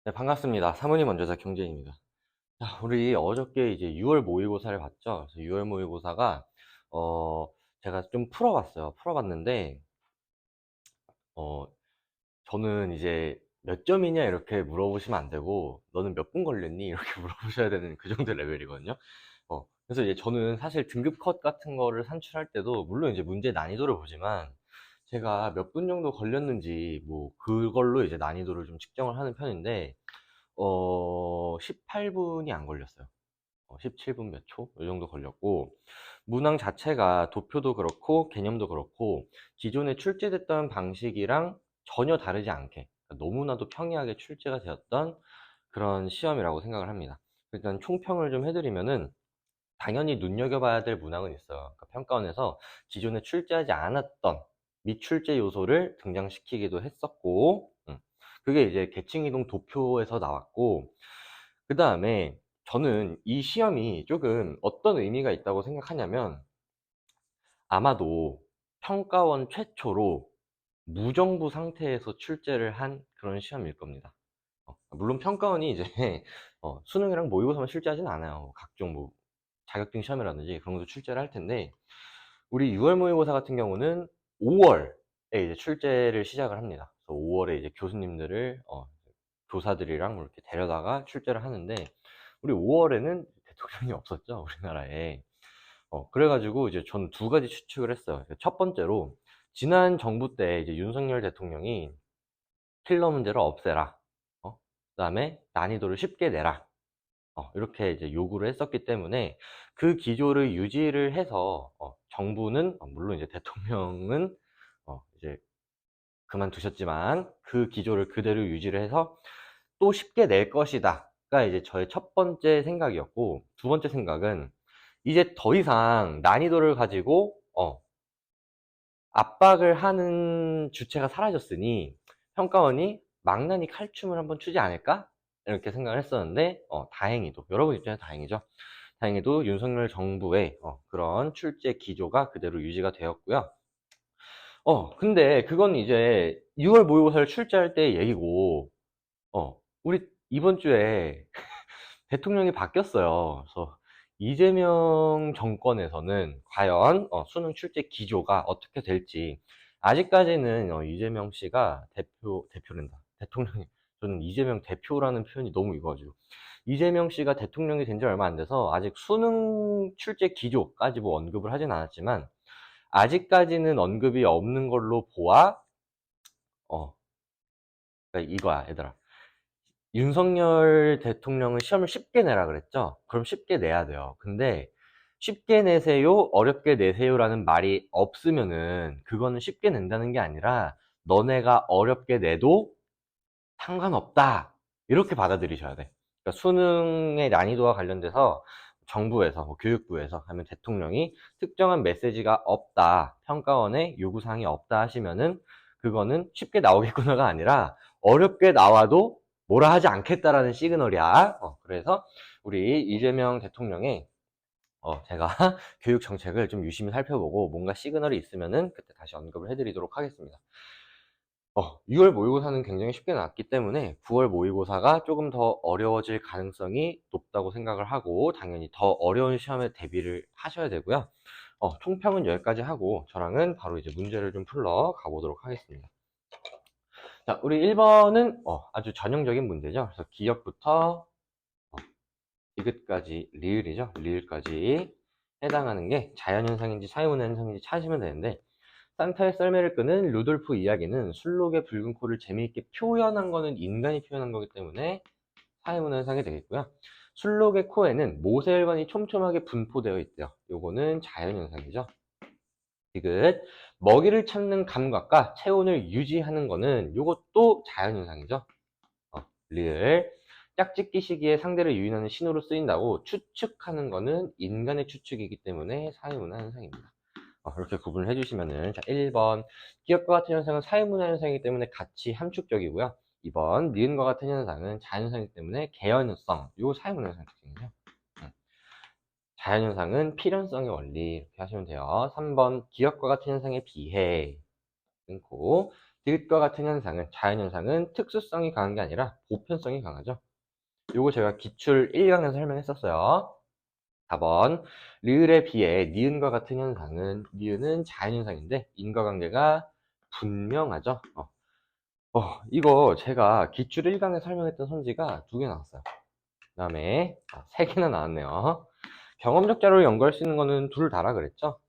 네, 반갑습니다. 사모님 원조사 경제입니다. 자, 우리 어저께 이제 6월 모의고사를 봤죠. 그래서 6월 모의고사가, 어, 제가 좀 풀어봤어요. 풀어봤는데, 어, 저는 이제 몇 점이냐 이렇게 물어보시면 안 되고, 너는 몇 분 걸렸니? 이렇게 물어보셔야 되는 그 정도 레벨이거든요. 그래서 이제 저는 사실 등급 컷 같은 거를 산출할 때도, 물론 이제 문제 난이도를 보지만, 제가 몇 분 정도 걸렸는지, 뭐, 그걸로 이제 난이도를 좀 측정을 하는 편인데, 18분이 안 걸렸어요. 17분 몇 초? 이 정도 걸렸고, 문항 자체가 도표도 그렇고, 개념도 그렇고, 기존에 출제됐던 방식이랑 전혀 다르지 않게, 그러니까 너무나도 평이하게 출제가 되었던 그런 시험이라고 생각을 합니다. 일단 총평을 좀 해드리면은, 당연히 눈여겨봐야 될 문항은 있어요. 그러니까 평가원에서 기존에 출제하지 않았던 미출제 요소를 등장시키기도 했었고, 그게 이제 계층이동 도표에서 나왔고, 그 다음에 저는 이 시험이 조금 어떤 의미가 있다고 생각하냐면, 아마도 평가원 최초로 무정부 상태에서 출제를 한 그런 시험일 겁니다. 물론 평가원이 이제 수능이랑 모의고사만 출제하진 않아요. 각종 뭐 자격증 시험이라든지 그런 것도 출제를 할 텐데, 우리 6월 모의고사 같은 경우는 5월에 이제 출제를 시작을 합니다. 그래서 5월에 이제 교수님들을 교사들이랑 뭐 이렇게 데려다가 출제를 하는데, 우리 5월에는 대통령이 없었죠, 우리나라에. 그래가지고 이제 전 두 가지 추측을 했어요. 첫 번째로, 지난 정부 때 이제 윤석열 대통령이 킬러 문제를 없애라. 그다음에 난이도를 쉽게 내라. 이렇게 이제 요구를 했었기 때문에 그 기조를 유지를 해서 정부는 물론 이제 대통령은 이제 그만두셨지만 그 기조를 그대로 유지를 해서 또 쉽게 낼 것이다가 이제 저의 첫 번째 생각이었고, 두 번째 생각은 이제 더 이상 난이도를 가지고 압박을 하는 주체가 사라졌으니 평가원이 망나니 칼춤을 한번 추지 않을까? 이렇게 생각을 했었는데, 다행히도, 여러분 입장에서 다행이죠. 다행히도 윤석열 정부의 그런 출제 기조가 그대로 유지가 되었고요. 근데 그건 이제 6월 모의고사를 출제할 때 얘기고, 우리 이번 주에 대통령이 바뀌었어요. 그래서 이재명 정권에서는 과연 수능 출제 기조가 어떻게 될지, 아직까지는 이재명 씨가 대표된다. 대통령이, 저는 이재명 대표라는 표현이 너무 이거가지고, 이재명 씨가 대통령이 된 지 얼마 안 돼서 아직 수능 출제 기조까지 뭐 언급을 하진 않았지만, 아직까지는 언급이 없는 걸로 보아, 그러니까 이거야, 얘들아. 윤석열 대통령은 시험을 쉽게 내라 그랬죠? 그럼 쉽게 내야 돼요. 근데 쉽게 내세요, 어렵게 내세요라는 말이 없으면은 그거는 쉽게 낸다는 게 아니라 너네가 어렵게 내도 상관없다. 이렇게 받아들이셔야 돼. 그러니까 수능의 난이도와 관련돼서 정부에서, 뭐 교육부에서 하면 대통령이 특정한 메시지가 없다, 평가원에 요구사항이 없다 하시면은 그거는 쉽게 나오겠구나가 아니라 어렵게 나와도 뭐라 하지 않겠다라는 시그널이야. 그래서 우리 이재명 대통령의 제가 교육 정책을 좀 유심히 살펴보고 뭔가 시그널이 있으면은 그때 다시 언급을 해드리도록 하겠습니다. 6월 모의고사는 굉장히 쉽게 나왔기 때문에 9월 모의고사가 조금 더 어려워질 가능성이 높다고 생각을 하고, 당연히 더 어려운 시험에 대비를 하셔야 되고요. 총평은 여기까지 하고 저랑은 바로 이제 문제를 좀 풀러 가보도록 하겠습니다. 자, 우리 1번은 아주 전형적인 문제죠. 그래서 기역부터 디귿까지, 리을이죠. 리을까지 해당하는 게 자연현상인지 사회문화현상인지 찾으시면 되는데, 산타의 썰매를 끄는 루돌프 이야기는 술록의 붉은 코를 재미있게 표현한 거는 인간이 표현한 거기 때문에 사회문화현상이 되겠고요. 술록의 코에는 모세혈관이 촘촘하게 분포되어 있대요. 요거는 자연현상이죠. 디귿, 먹이를 찾는 감각과 체온을 유지하는 거는 요것도 자연현상이죠. 리을, 짝짓기 시기에 상대를 유인하는 신호로 쓰인다고 추측하는 거는 인간의 추측이기 때문에 사회문화현상입니다. 이렇게 구분을 해주시면은, 자, 1번 기억과 같은 현상은 사회문화 현상이기 때문에 같이 함축적이고요. 2번 니은과 같은 현상은 자연현상이기 때문에 개연성, 이거 사회문화 현상 특징이죠. 자연현상은 필연성의 원리, 이렇게 하시면 돼요. 3번 기억과 같은 현상에 비해 끊고, 이것과 같은 현상은, 자연현상은 특수성이 강한 게 아니라 보편성이 강하죠. 요거 제가 기출 1강에서 설명했었어요. 4번, 리을에 비해 니은과 같은 현상은, 니은은 자연현상인데 인과관계가 분명하죠. 이거 제가 기출 1강에 설명했던 선지가 2개 나왔어요. 그 다음에 3개나 나왔네요. 경험적 자료를 연구할 수 있는 거는 둘 다라 그랬죠.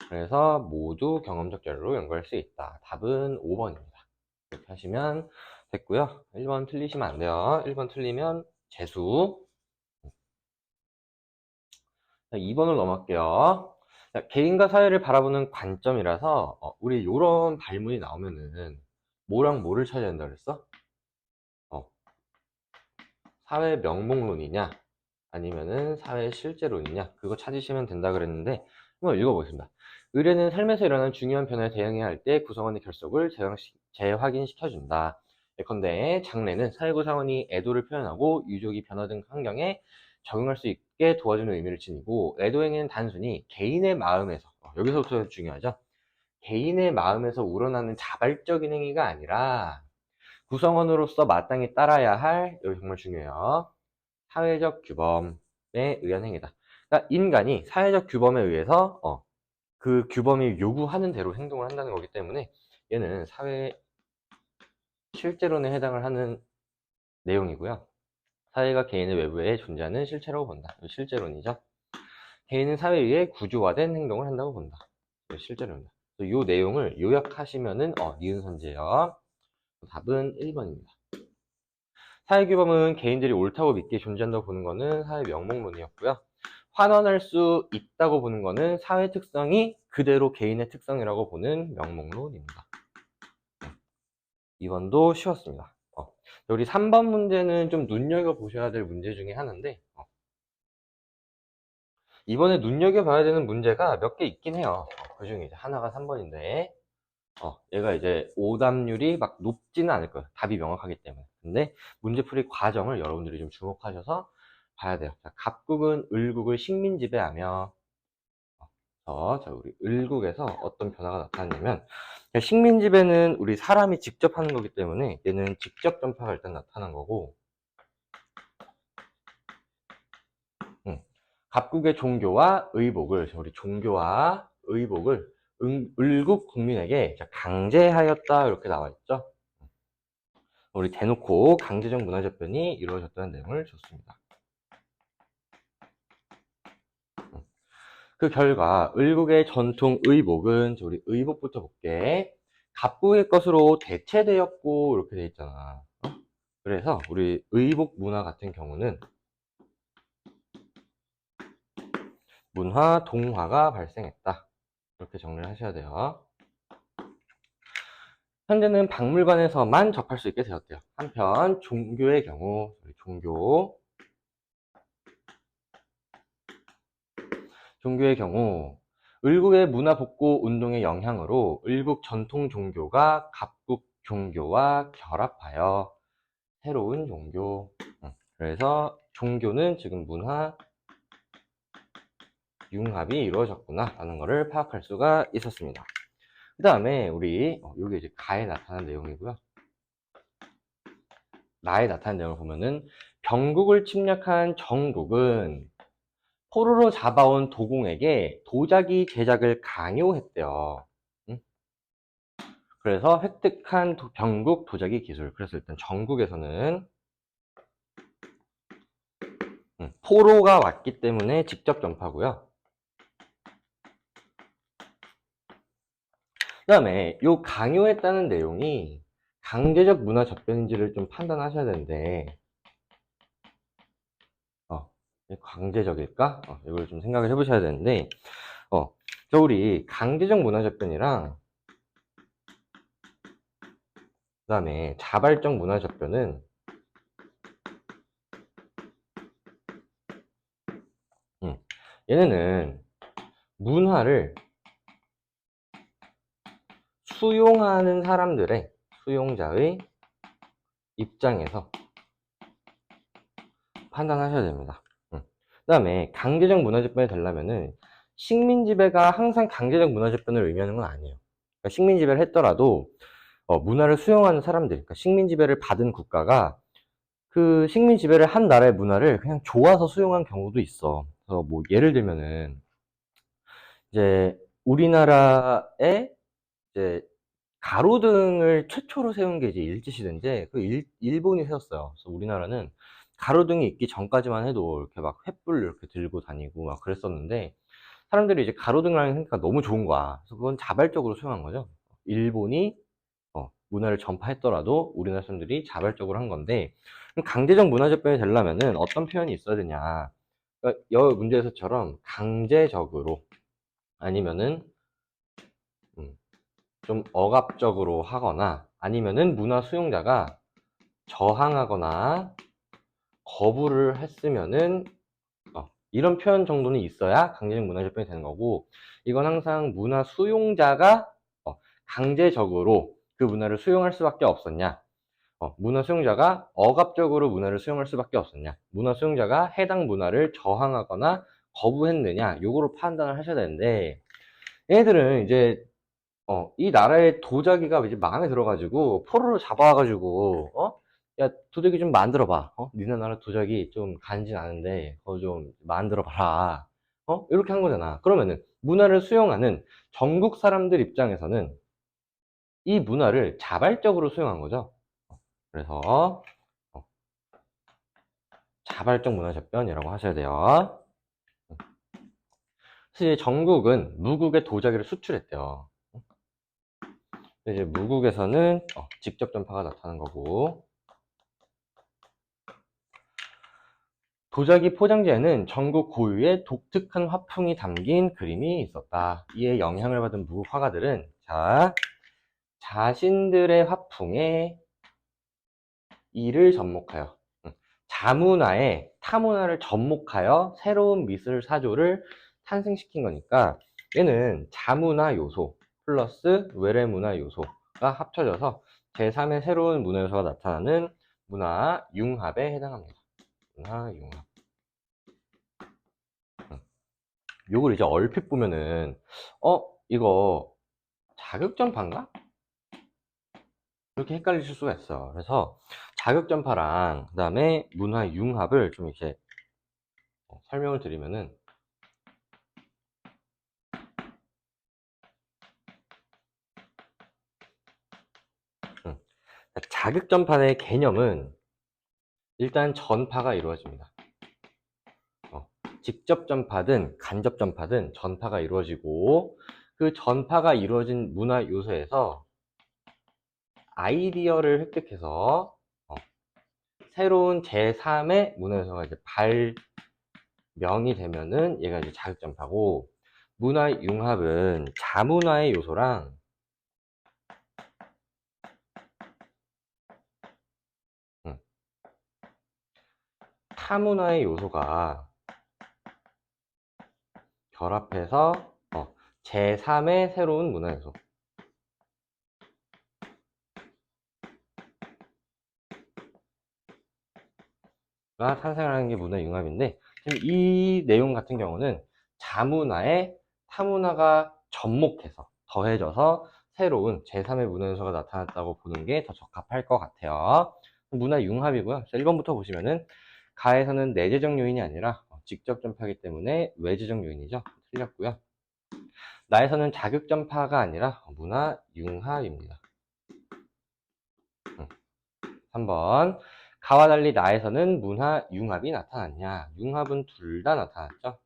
그래서 모두 경험적 자료로 연구할 수 있다. 답은 5번입니다. 이렇게 하시면 됐고요. 1번 틀리시면 안 돼요. 1번 틀리면 재수. 자, 2번을 넘어갈게요. 자, 개인과 사회를 바라보는 관점이라서 우리 이런 발문이 나오면은 뭐랑 뭐를 찾아야 된다 그랬어? 사회 명목론이냐 아니면은 사회 실제론이냐, 그거 찾으시면 된다 그랬는데 한번 읽어보겠습니다. 의뢰는 삶에서 일어나는 중요한 변화에 대응해야 할 때 구성원의 결속을 재확인시켜준다. 예컨대 장래는 사회구성원이 애도를 표현하고 유족이 변화된 환경에 적응할 수 있게 도와주는 의미를 지니고, 애도행위는 단순히 개인의 마음에서, 여기서부터 중요하죠. 개인의 마음에서 우러나는 자발적인 행위가 아니라 구성원으로서 마땅히 따라야 할, 여기 정말 중요해요, 사회적 규범에 의한 행위다. 그러니까 인간이 사회적 규범에 의해서 그 규범이 요구하는 대로 행동을 한다는 거기 때문에 얘는 사회 실제론에 해당을 하는 내용이고요. 사회가 개인의 외부에 존재하는 실체라고 본다. 실제론이죠. 개인은 사회에 의해 구조화된 행동을 한다고 본다. 실제론입니다. 이 내용을 요약하시면은 니은 선지예요. 답은 1번입니다. 사회규범은 개인들이 옳다고 믿게 존재한다고 보는 것은 사회 명목론이었고요. 환원할 수 있다고 보는 것은 사회 특성이 그대로 개인의 특성이라고 보는 명목론입니다. 2번도 쉬웠습니다. 우리 3번 문제는 좀 눈여겨보셔야 될 문제 중에 하나인데, 이번에 눈여겨봐야 되는 문제가 몇 개 있긴 해요. 그 중에 이제 하나가 3번인데, 얘가 이제 오답률이 막 높지는 않을 거예요. 답이 명확하기 때문에. 근데 문제풀이 과정을 여러분들이 좀 주목하셔서 봐야 돼요. 자, 갑국은 을국을 식민지배하며, 자, 우리 을국에서 어떤 변화가 나타났냐면, 식민지배는 우리 사람이 직접 하는 거기 때문에 얘는 직접 전파가 일단 나타난 거고, 갑국의 종교와 의복을, 우리 종교와 의복을 을국 국민에게 강제하였다, 이렇게 나와 있죠. 우리 대놓고 강제적 문화재편이 이루어졌다는 내용을 줬습니다. 그 결과 을국의 전통 의복은, 우리 의복부터 볼게. 갑국의 것으로 대체되었고, 이렇게 돼 있잖아. 그래서 우리 의복 문화 같은 경우는 문화 동화가 발생했다. 이렇게 정리를 하셔야 돼요. 현재는 박물관에서만 접할 수 있게 되었대요. 한편 종교의 경우, 종교의 경우 을국의 문화 복고 운동의 영향으로 을국 전통 종교가 갑국 종교와 결합하여 새로운 종교, 그래서 종교는 지금 문화 융합이 이루어졌구나 라는 것을 파악할 수가 있었습니다. 그 다음에 우리 여기 이제 가에 나타난 내용이고요. 나에 나타난 내용을 보면은, 병국을 침략한 정국은 포로로 잡아온 도공에게 도자기 제작을 강요했대요. 그래서 획득한 병국 도자기 기술. 그래서 일단 정국에서는 포로가 왔기 때문에 직접 전파고요. 그 다음에 요 강요했다는 내용이 강제적 문화 접변인지를 좀 판단하셔야 되는데, 강제적일까? 이걸 좀 생각을 해보셔야 되는데, 저 우리 강제적 문화 접변이랑 그 다음에 자발적 문화 접변은 얘네는 문화를 수용하는 사람들의, 수용자의 입장에서 판단하셔야 됩니다. 그 다음에 강제적 문화 접변이 되려면은 식민 지배가 항상 강제적 문화 접변을 의미하는 건 아니에요. 그러니까 식민 지배를 했더라도 문화를 수용하는 사람들, 그러니까 식민 지배를 받은 국가가 그 식민 지배를 한 나라의 문화를 그냥 좋아서 수용한 경우도 있어. 그래서 뭐 예를 들면은 이제 우리나라에 이제 가로등을 최초로 세운 게 이제 일제시대인데 그 일본이 세웠어요. 그래서 우리나라는 가로등이 있기 전까지만 해도 이렇게 막 횃불 이렇게 들고 다니고 막 그랬었는데 사람들이 이제 가로등을 하니까 너무 좋은 거야. 그래서 그건 자발적으로 수용한 거죠. 일본이 문화를 전파했더라도 우리나라 사람들이 자발적으로 한 건데 강제적 문화재편이 되려면은 어떤 표현이 있어야 되냐. 그러니까 여 문제에서처럼 강제적으로 아니면은 좀 억압적으로 하거나 아니면은 문화 수용자가 저항하거나 거부를 했으면은 이런 표현 정도는 있어야 강제적 문화재편이 되는 거고 이건 항상 문화 수용자가 강제적으로 그 문화를 수용할 수밖에 없었냐 문화 수용자가 억압적으로 문화를 수용할 수밖에 없었냐 문화 수용자가 해당 문화를 저항하거나 거부했느냐 요거로 판단을 하셔야 되는데 얘네들은 이제 이 나라의 도자기가 이제 마음에 들어가지고 포로로 잡아와가지고 야 도자기 좀 만들어봐 니네 나라 도자기 좀 간지나는데 그거 좀 만들어봐라 이렇게 한 거잖아. 그러면은 문화를 수용하는 전국 사람들 입장에서는 이 문화를 자발적으로 수용한 거죠. 그래서 자발적 문화재편이라고 하셔야 돼요. 사실 전국은 무국의 도자기를 수출했대요. 이제 무국에서는 직접 전파가 나타난 거고 도자기 포장지에는 전국 고유의 독특한 화풍이 담긴 그림이 있었다. 이에 영향을 받은 무국 화가들은 자신들의 화풍에 이를 접목하여 자문화에 타문화를 접목하여 새로운 미술 사조를 탄생시킨 거니까 얘는 자문화 요소 플러스 외래문화 요소가 합쳐져서 제3의 새로운 문화 요소가 나타나는 문화 융합에 해당합니다. 문화 융합. 요걸 이제 얼핏 보면은 이거 자극전파인가? 이렇게 헷갈리실 수가 있어요. 그래서 자극전파랑 그 다음에 문화 융합을 좀 이렇게 설명을 드리면은 자극전파의 개념은 일단 전파가 이루어집니다. 직접 전파든 간접 전파든 전파가 이루어지고 그 전파가 이루어진 문화 요소에서 아이디어를 획득해서 새로운 제3의 문화 요소가 이제 발명이 되면은 얘가 이제 자극 전파고 문화 융합은 자문화의 요소랑 타문화의 요소가 결합해서 제3의 새로운 문화 요소가 탄생하는 게 문화 융합인데 지금 이 내용 같은 경우는 자문화에 타문화가 접목해서 더해져서 새로운 제3의 문화 요소가 나타났다고 보는 게 더 적합할 것 같아요. 문화 융합이고요. 1번부터 보시면은 가에서는 내재적 요인이 아니라 직접 전파이기 때문에 외재적 요인이죠. 틀렸고요. 나에서는 자극 전파가 아니라 문화 융합입니다. 3번 가와 달리 나에서는 문화 융합이 나타났냐? 융합은 둘 다 나타났죠.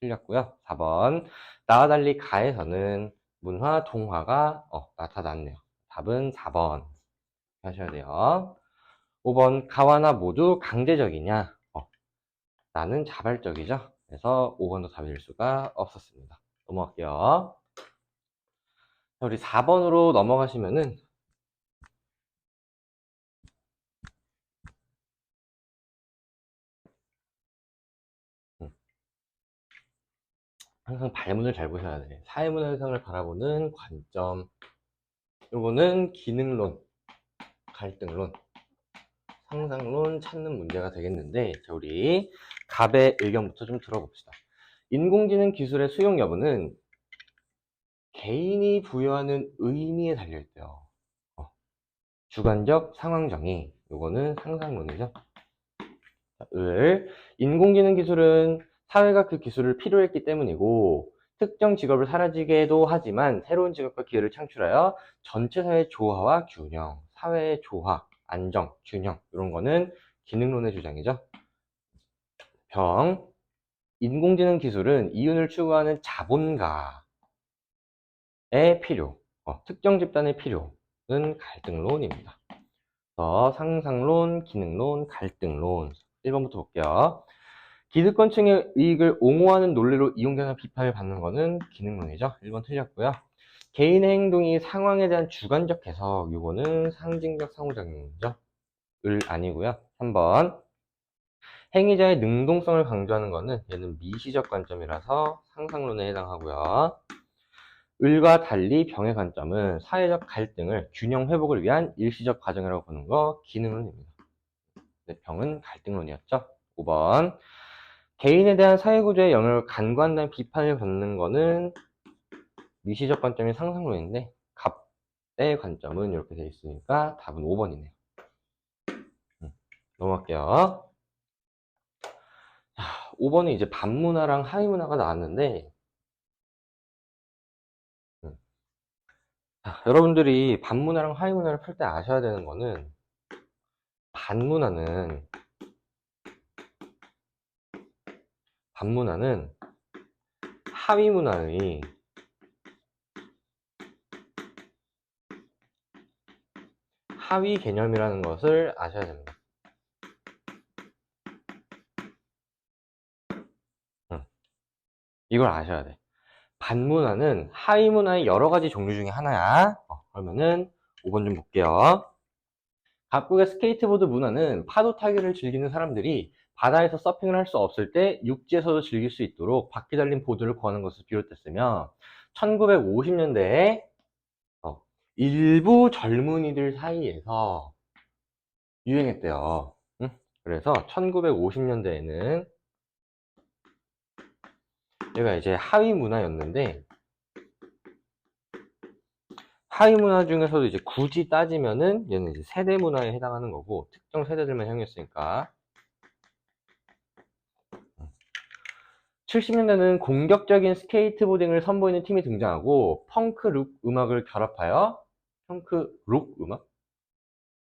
틀렸고요. 4번 나와 달리 가에서는 문화 동화가 나타났네요. 답은 4번 하셔야 돼요. 5번 가와 나 모두 강제적이냐? 나는 자발적이죠. 그래서 5번도 답일 수가 없었습니다. 넘어갈게요. 우리 4번으로 넘어가시면은 항상 발문을 잘 보셔야 돼. 사회문화 현상을 바라보는 관점. 요거는 기능론, 갈등론, 상상론 찾는 문제가 되겠는데 자, 우리 갑의 의견부터 좀 들어봅시다. 인공지능 기술의 수용 여부는 개인이 부여하는 의미에 달려있대요. 주관적 상황정의, 요거는 상상론이죠. 인공지능 기술은 사회가 그 기술을 필요했기 때문이고 특정 직업을 사라지게도 하지만 새로운 직업과 기회를 창출하여 전체 사회 조화와 균형, 사회의 조화, 안정, 균형 이런 거는 기능론의 주장이죠. 병, 인공지능 기술은 이윤을 추구하는 자본가의 필요, 특정 집단의 필요는 갈등론입니다. 상상론, 기능론, 갈등론. 1번부터 볼게요. 기득권층의 이익을 옹호하는 논리로 이용되는 비판을 받는 것은 기능론이죠. 1번 틀렸고요. 개인의 행동이 상황에 대한 주관적 해석, 이거는 상징적 상호작용이죠. 을 아니고요. 3번. 행위자의 능동성을 강조하는 것은 얘는 미시적 관점이라서 상상론에 해당하고요. 을과 달리 병의 관점은 사회적 갈등을 균형 회복을 위한 일시적 과정이라고 보는 거 기능론입니다. 네, 병은 갈등론이었죠. 5번. 개인에 대한 사회구조의 영향을 간과한다는 비판을 받는 거는 미시적 관점이 상상론인데 갑의 관점은 이렇게 되어 있으니까 답은 5번이네요. 넘어갈게요. 5번은 이제 반문화랑 하위문화가 나왔는데 여러분들이 반문화랑 하위문화를 풀 때 아셔야 되는 거는 반문화는 하위문화의 하위 개념이라는 것을 아셔야 됩니다. 이걸 아셔야 돼. 반문화는 하위문화의 여러 가지 종류 중에 하나야. 그러면은 5번 좀 볼게요. 각국의 스케이트보드 문화는 파도 타기를 즐기는 사람들이 바다에서 서핑을 할 수 없을 때 육지에서도 즐길 수 있도록 바퀴 달린 보드를 구하는 것을 비롯했으며 1950년대에 일부 젊은이들 사이에서 유행했대요. 그래서 1950년대에는 얘가 이제 하위 문화였는데 하위 문화 중에서도 이제 굳이 따지면은 얘는 이제 세대 문화에 해당하는 거고 특정 세대들만 형성했으니까 70년대는 공격적인 스케이트보딩을 선보이는 팀이 등장하고 펑크 룩 음악을 결합하여 펑크 록 음악?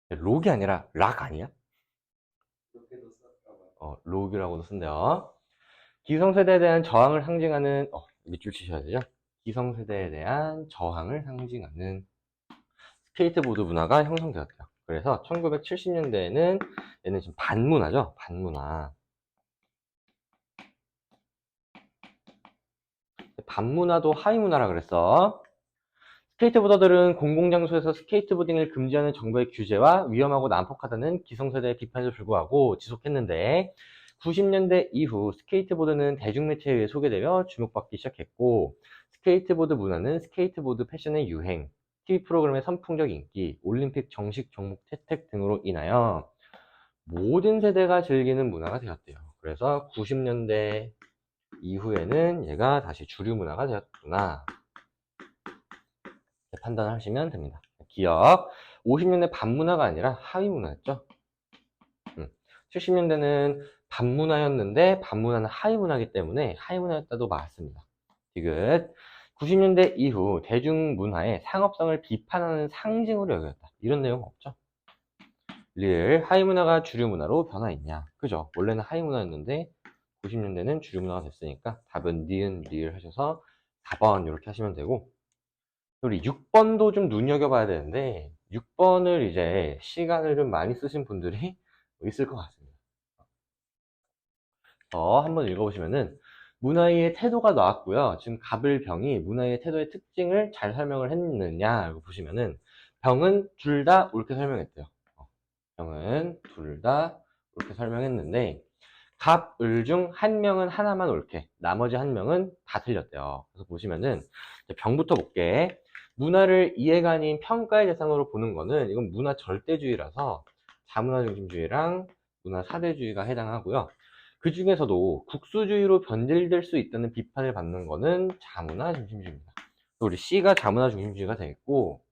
록이 아니라 락 아니야? 록이라고도 쓴대요. 기성세대에 대한 저항을 상징하는 밑줄 치셔야 되죠. 기성세대에 대한 저항을 상징하는 스케이트보드 문화가 형성되었대요. 그래서 1970년대에는 얘는 지금 반문화죠. 반문화. 반문화도 하위문화라 그랬어. 스케이트보더들은 공공장소에서 스케이트보딩을 금지하는 정부의 규제와 위험하고 난폭하다는 기성세대의 비판에도 불구하고 지속했는데 90년대 이후 스케이트보드는 대중매체에 의해 소개되며 주목받기 시작했고 스케이트보드 문화는 스케이트보드 패션의 유행, TV 프로그램의 선풍적 인기, 올림픽 정식 종목 채택 등으로 인하여 모든 세대가 즐기는 문화가 되었대요. 그래서 90년대 이후에는 얘가 다시 주류 문화가 되었구나 판단하시면 됩니다. 기억 50년대 반문화가 아니라 하위문화였죠. 70년대는 반문화였는데 반문화는 하위문화이기 때문에 하위문화였다도 맞습니다. 디귿 90년대 이후 대중문화의 상업성을 비판하는 상징으로 여겼다. 이런 내용 없죠. 리을 하위문화가 주류문화로 변화했냐. 그죠? 원래는 하위문화였는데 90년대는 주류문화가 됐으니까 답은 니은 리을 하셔서 4번 이렇게 하시면 되고 우리 6번도 좀 눈여겨봐야 되는데 6번을 이제 시간을 좀 많이 쓰신 분들이 있을 것 같습니다. 한번 읽어보시면은 문화의 태도가 나왔고요. 지금 갑을병이 문화의 태도의 특징을 잘 설명을 했느냐 이거 보시면은 병은 둘 다 옳게 설명했대요. 병은 둘 다 옳게 설명했는데 갑, 을 중 한 명은 하나만 옳게 나머지 한 명은 다 틀렸대요. 그래서 보시면은 병부터 볼게. 문화를 이해가 아닌 평가의 대상으로 보는 거는 이건 문화 절대주의라서 자문화 중심주의랑 문화 사대주의가 해당하고요. 그 중에서도 국수주의로 변질될 수 있다는 비판을 받는 거는 자문화 중심주의입니다. 우리 C가 자문화 중심주의가 되겠고,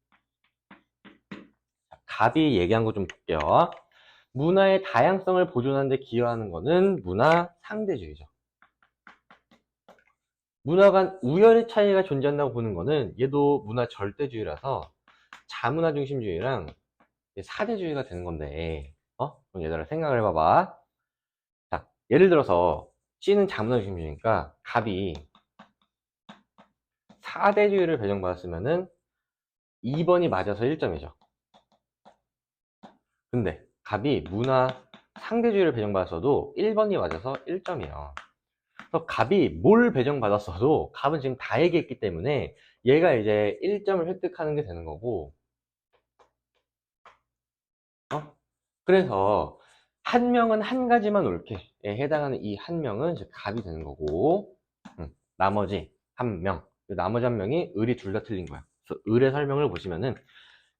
갑이 얘기한 거 좀 볼게요. 문화의 다양성을 보존하는 데 기여하는 거는 문화 상대주의죠. 문화 간 우열의 차이가 존재한다고 보는 거는 얘도 문화 절대주의라서 자문화 중심주의랑 사대주의가 되는 건데, 그럼 얘들아 생각을 해봐봐. 자, 예를 들어서 C는 자문화 중심주의니까 갑이 사대주의를 배정받았으면은 2번이 맞아서 1점이죠. 근데 갑이 문화 상대주의를 배정받았어도 1번이 맞아서 1점이에요. 그래서 갑이 뭘 배정받았어도 갑은 지금 다 얘기했기 때문에 얘가 이제 1점을 획득하는 게 되는 거고, 그래서 한 명은 한 가지만 옳게 해당하는 이 한 명은 이제 갑이 되는 거고, 나머지 한 명, 나머지 한 명이 을이 둘 다 틀린 거야. 그래서 을의 설명을 보시면은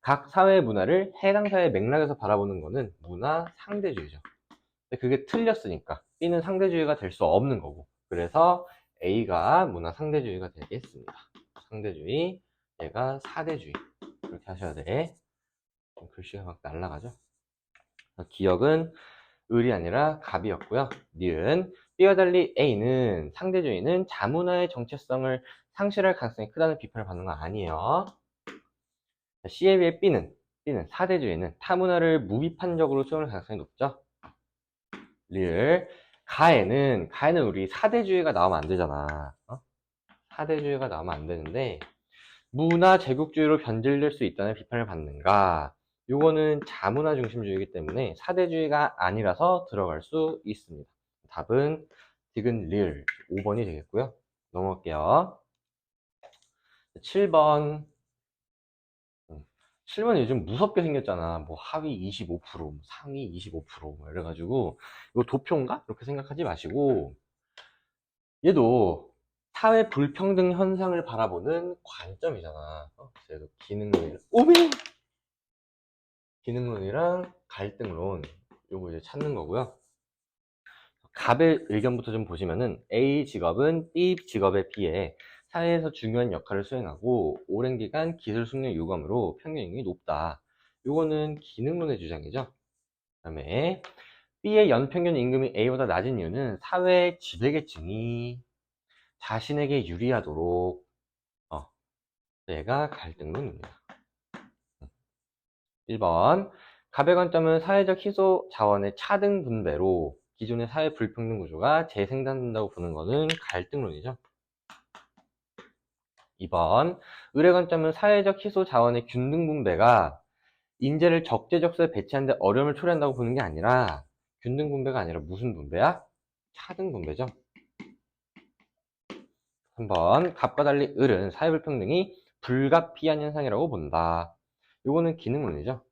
각 사회의 문화를 해당 사회의 맥락에서 바라보는 거는 문화 상대주의죠. 근데 그게 틀렸으니까 B는 상대주의가 될 수 없는 거고, 그래서 A가 문화 상대주의가 되겠습니다. 상대주의, 얘가 사대주의. 그렇게 하셔야 돼. 글씨가 막 날아가죠. 기억은 을이 아니라 갑이었고요. 니은 B와 달리 A는 상대주의는 자문화의 정체성을 상실할 가능성이 크다는 비판을 받는 건 아니에요. C에 비해 B는 사대주의는 타문화를 무비판적으로 수용할 가능성이 높죠. 리을 가에는 우리 사대주의가 나오면 안 되잖아. 사대주의가 나오면 안 되는데 문화 제국주의로 변질될 수 있다는 비판을 받는가? 요거는 자문화 중심주의이기 때문에 사대주의가 아니라서 들어갈 수 있습니다. 답은 디귿 리을 5번이 되겠고요. 넘어갈게요. 7번. 7번 요즘 무섭게 생겼잖아. 뭐 하위 25%, 뭐 상위 25%, 뭐 이래가지고 이거 도표인가? 이렇게 생각하지 마시고 얘도 사회 불평등 현상을 바라보는 관점이잖아. 그래서 기능론이랑 갈등론 요거 이제 찾는 거고요. 갑의 의견부터 좀 보시면은 A 직업은 B 직업에 비해 사회에서 중요한 역할을 수행하고 오랜 기간 기술 숙련 요감으로 평균 임금이 높다. 요거는 기능론의 주장이죠. 그다음에 B의 연평균 임금이 A보다 낮은 이유는 사회 지배계층이 자신에게 유리하도록 얘가 갈등론입니다. 1번 갑의 관점은 사회적 희소 자원의 차등 분배로 기존의 사회 불평등 구조가 재생산된다고 보는 것은 갈등론이죠. 2번 을의 관점은 사회적 희소 자원의 균등 분배가 인재를 적재적소에 배치하는 데 어려움을 초래한다고 보는 게 아니라 균등 분배가 아니라 무슨 분배야? 차등 분배죠. 3번 갑과 달리 을은 사회 불평등이 불가피한 현상이라고 본다. 이거는 기능론이죠.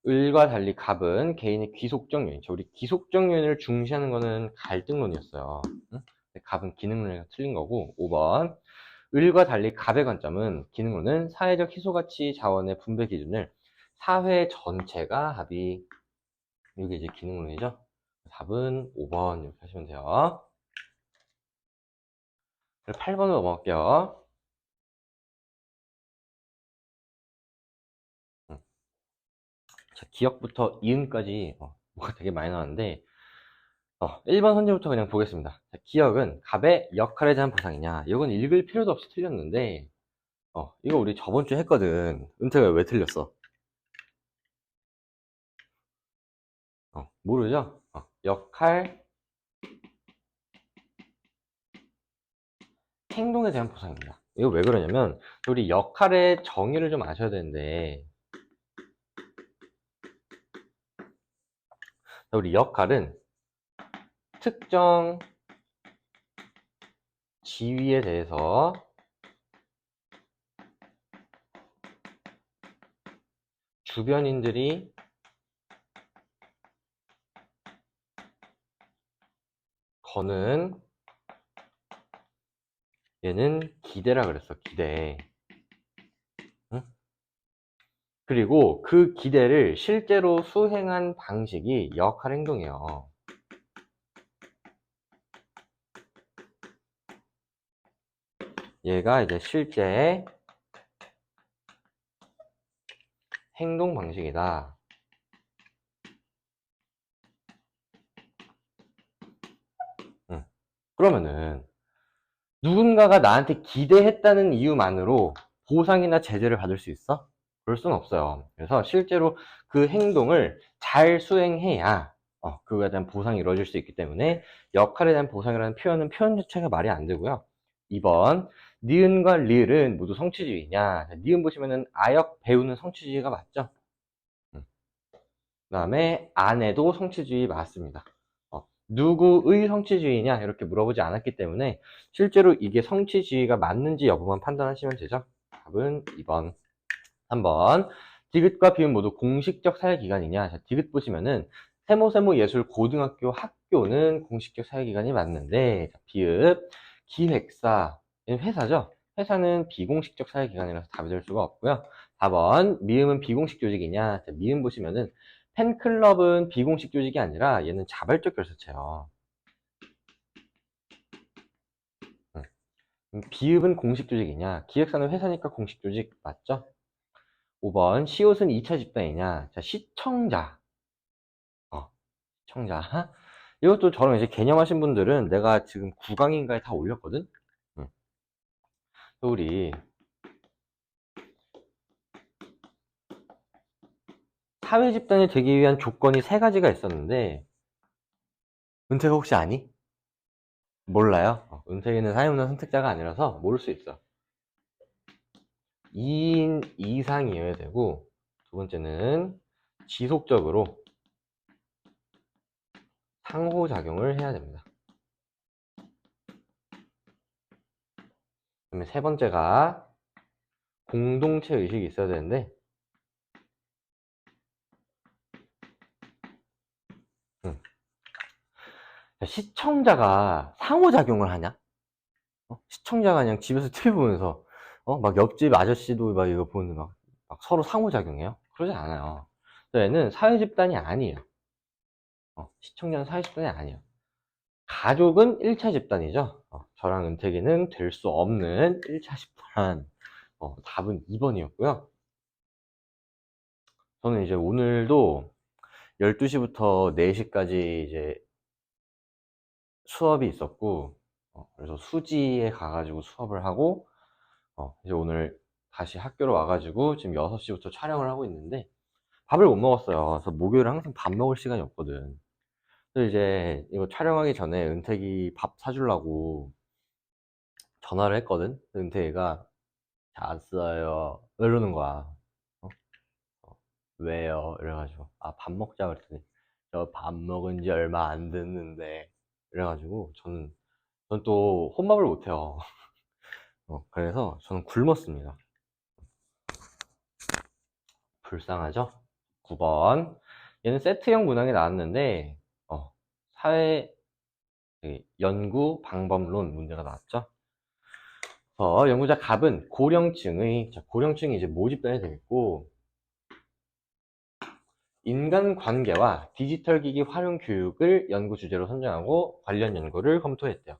을과 달리 갑은 개인의 귀속적 요인, 우리 귀속적 요인을 중시하는 거는 갈등론이었어요. 응? 갑은 기능론이 틀린 거고. 5번 을과 달리 갑의 관점은 기능론은 사회적 희소가치 자원의 분배 기준을 사회 전체가 합의, 이게 이제 기능론이죠. 답은 5번 이렇게 하시면 돼요. 8번으로 넘어갈게요. 자, 기억부터 이음까지 뭐가 되게 많이 나왔는데 1번 선지부터 그냥 보겠습니다. 자, 기억은 갑의 역할에 대한 보상이냐? 이건 읽을 필요도 없이 틀렸는데 이거 우리 저번 주에 했거든. 은퇴가 왜 틀렸어? 모르죠? 역할, 행동에 대한 보상입니다. 이거 왜 그러냐면 우리 역할의 정의를 좀 아셔야 되는데, 우리 역할은 특정 지위에 대해서 주변인들이 거는, 얘는 기대라 그랬어. 기대. 응? 그리고 그 기대를 실제로 수행한 방식이 역할 행동이에요. 얘가 이제 실제 행동 방식이다. 그러면은 누군가가 나한테 기대했다는 이유만으로 보상이나 제재를 받을 수 있어? 그럴 수는 없어요. 그래서 실제로 그 행동을 잘 수행해야 그거에 대한 보상이 이루어질 수 있기 때문에 역할에 대한 보상이라는 표현은 표현 자체가 말이 안 되고요. 2번, 니은과 리을은 모두 성취주의냐? 니은 보시면은 아역 배우는 성취주의가 맞죠? 그 다음에 아내도 성취주의 맞습니다. 누구의 성취주의냐 이렇게 물어보지 않았기 때문에 실제로 이게 성취주의가 맞는지 여부만 판단하시면 되죠. 답은 2번. 3번, 디귿과 비읍 모두 공식적 사회기관이냐. 자, 디귿 보시면은 세모세모 예술 고등학교 학교는 공식적 사회기관이 맞는데, 자, 비읍 기획사 회사죠. 회사는 비공식적 사회기관이라서 답이 될 수가 없고요. 4번, 미음은 비공식 조직이냐. 자, 미음 보시면은 팬클럽은 비공식 조직이 아니라 얘는 자발적 결사체예요. 비읍은 공식 조직이냐? 기획사는 회사니까 공식 조직 맞죠? 5번, 시옷은 2차 집단이냐? 자, 시청자. 시청자. 이것도 저랑 이제 개념하신 분들은 내가 지금 9강인가에 다 올렸거든? 우리 사회 집단이 되기 위한 조건이 3가지가 있었는데, 은퇴가 혹시 아니? 몰라요? 은퇴는 사회문화 선택자가 아니라서 모를 수 있어. 2인 이상이어야 되고, 두 번째는 지속적으로 상호작용을 해야 됩니다. 그다음에 세 번째가 공동체 의식이 있어야 되는데, 시청자가 상호작용을 하냐? 시청자가 그냥 집에서 TV 보면서 막 옆집 아저씨도 막 이거 보는데 막 서로 상호작용해요? 그러지 않아요. 얘는 사회집단이 아니에요. 시청자는 사회집단이 아니에요. 가족은 1차 집단이죠. 저랑 은택이는 될 수 없는 1차 집단. 답은 2번이었고요. 저는 이제 오늘도 12시부터 4시까지 이제 수업이 있었고, 그래서 수지에 가가지고 수업을 하고, 이제 오늘 다시 학교로 와가지고 지금 6시부터 촬영을 하고 있는데, 밥을 못 먹었어요. 그래서 목요일은 항상 밥 먹을 시간이 없거든. 그래서 이제 이거 촬영하기 전에 은택이 밥 사주려고 전화를 했거든. 은택이가 잤어요 이러는 거야. 어? 왜요? 이래가지고 밥 먹자 그랬더니 저 밥 먹은 지 얼마 안 됐는데 이래가지고 저는 또 혼밥을 못해요. 그래서 저는 굶었습니다. 불쌍하죠? 9번. 얘는 세트형 문항이 나왔는데 사회 연구 방법론 문제가 나왔죠. 연구자 갑은 고령층이 이제 모집단이 되겠고, 인간관계와 디지털기기 활용 교육을 연구 주제로 선정하고 관련 연구를 검토했대요.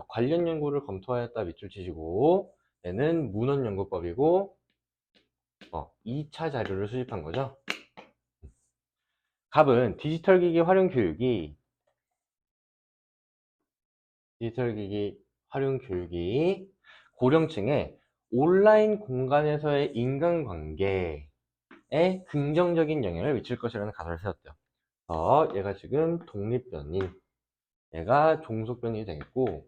관련 연구를 검토하였다 밑줄 치시고, 얘는 문헌연구법이고 2차 자료를 수집한 거죠. 갑은 디지털기기 활용 교육이 고령층의 온라인 공간에서의 인간관계에 긍정적인 영향을 미칠 것이라는 가설을 세웠대요. 얘가 지금 독립변이, 얘가 종속변이 되겠고,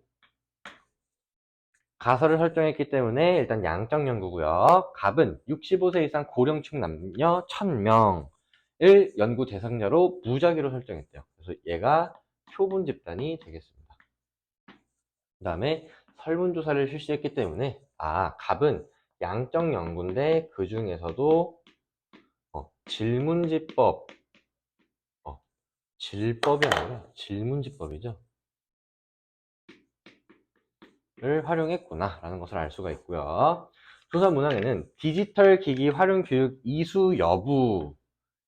가설을 설정했기 때문에 일단 양적 연구고요. 갑은 65세 이상 고령층 남녀 1000명을 연구 대상자로 무작위로 설정했대요. 그래서 얘가 표본 집단이 되겠습니다. 그 다음에 설문조사를 실시했기 때문에 갑은 양적 연구인데 그 중에서도 질문지법, 질법이 아니라 질문지법이죠. 를 활용했구나 라는 것을 알 수가 있고요. 조사 문항에는 디지털 기기 활용 교육 이수 여부,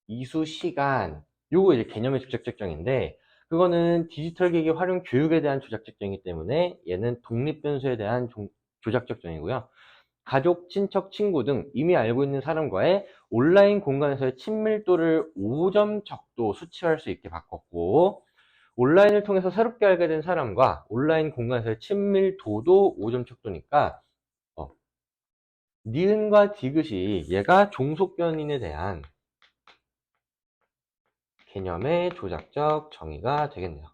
이수 시간, 요거 이제 개념의 조작 책정인데, 그거는 디지털 기기 활용 교육에 대한 조작 책정이기 때문에 얘는 독립 변수에 대한 조작적 정의고요. 가족, 친척, 친구 등 이미 알고 있는 사람과의 온라인 공간에서의 친밀도를 5점 적도 수치할 수 있게 바꿨고, 온라인을 통해서 새롭게 알게 된 사람과 온라인 공간에서의 친밀도도 5점 척도니까 니은과 디귿이 얘가 종속변인에 대한 개념의 조작적 정의가 되겠네요.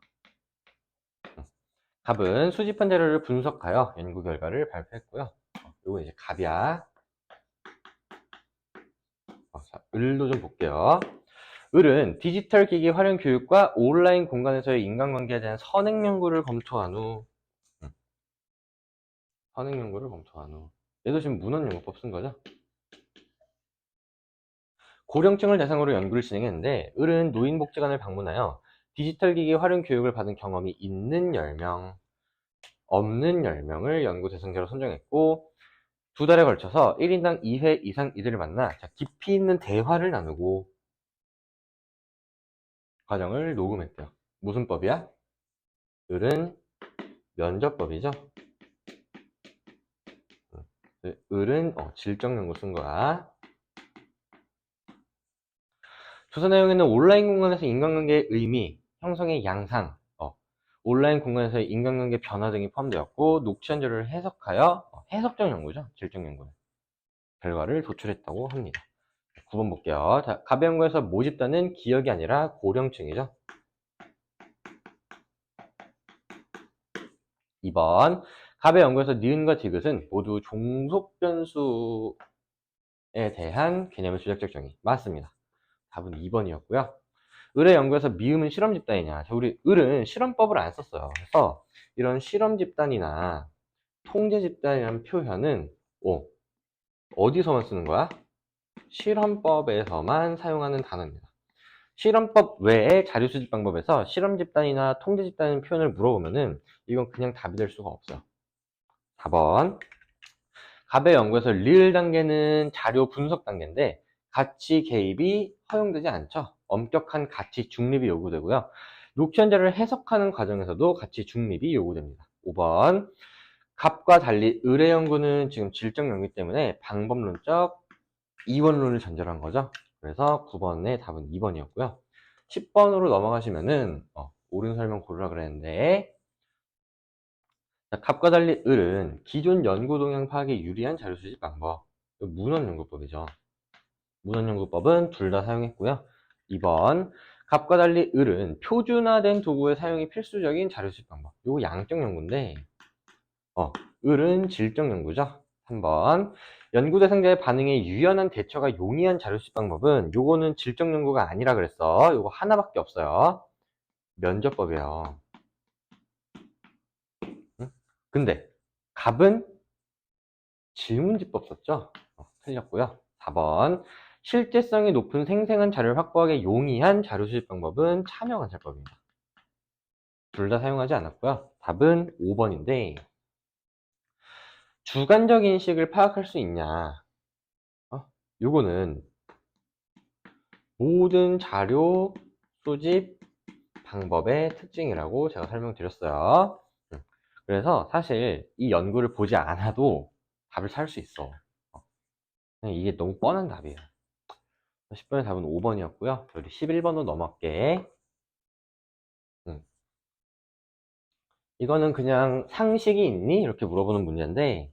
답은 수집한 자료를 분석하여 연구 결과를 발표했고요. 요거 이제 갑이야. 자, 을도 좀 볼게요. 을은 디지털 기기 활용 교육과 온라인 공간에서의 인간관계에 대한 선행 연구를 검토한 후 얘도 지금 문헌연구법 쓴 거죠? 고령층을 대상으로 연구를 진행했는데, 을은 노인복지관을 방문하여 디지털 기기 활용 교육을 받은 경험이 있는 10명, 없는 10명을 연구 대상자로 선정했고, 2달에 걸쳐서 1인당 2회 이상 이들을 만나 깊이 있는 대화를 나누고 과정을 녹음했대요. 무슨 법이야? 을은 면접법이죠. 을은 질적 연구 쓴 거야. 조사 내용에는 온라인 공간에서 인간관계의 의미, 형성의 양상, 온라인 공간에서의 인간관계 변화 등이 포함되었고, 녹취한 자료를 해석하여 해석적 연구죠. 질적 연구는 결과를 도출했다고 합니다. 9번 볼게요. 자, 갑의 연구에서 모집단은 기억이 아니라 고령층이죠. 2번 갑의 연구에서 니은과 디귿은 모두 종속변수에 대한 개념의 조작적 정의 맞습니다. 답은 2번이었고요. 을의 연구에서 미음은 실험 집단이냐. 자, 우리 을은 실험법을 안 썼어요. 그래서 이런 실험 집단이나 통제 집단이라는 표현은 어디서만 쓰는 거야? 실험법에서만 사용하는 단어입니다. 실험법 외에 자료 수집 방법에서 실험 집단이나 통제 집단이라는 표현을 물어보면은 이건 그냥 답이 될 수가 없어요. 4번 갑의 연구에서 리을 단계는 자료 분석 단계인데 가치 개입이 허용되지 않죠. 엄격한 가치 중립이 요구되고요. 녹취한 자료를 해석하는 과정에서도 가치 중립이 요구됩니다. 5번 갑과 달리 을의 연구는 지금 질적 연구 때문에 방법론적 이원론을 전제한 거죠. 그래서 9번의 답은 2번이었고요. 10번으로 넘어가시면은 옳은 설명 고르라 그랬는데, 자, 갑과 달리 을은 기존 연구 동향 파악에 유리한 자료 수집 방법, 문헌연구법이죠. 문헌연구법은 둘 다 사용했고요. 2번 갑과 달리 을은 표준화된 도구의 사용이 필수적인 자료 수집 방법. 요거 양적 연구인데 을은 질적 연구죠. 3번 연구 대상자의 반응에 유연한 대처가 용이한 자료 수집 방법은 요거는 질적 연구가 아니라 그랬어. 요거 하나밖에 없어요. 면접법이에요. 응? 근데 갑은 질문지법 썼죠? 틀렸고요. 4번 실제성이 높은 생생한 자료를 확보하기 용이한 자료 수집 방법은 참여관찰법입니다. 둘 다 사용하지 않았고요. 답은 5번인데 주관적 인식을 파악할 수 있냐? 요거는 모든 자료 수집 방법의 특징이라고 제가 설명드렸어요. 그래서 사실 이 연구를 보지 않아도 답을 찾을 수 있어. 이게 너무 뻔한 답이에요. 10번의 답은 5번이었고요. 우리 11번으로 넘어갈게. 이거는 그냥 상식이 있니? 이렇게 물어보는 문제인데,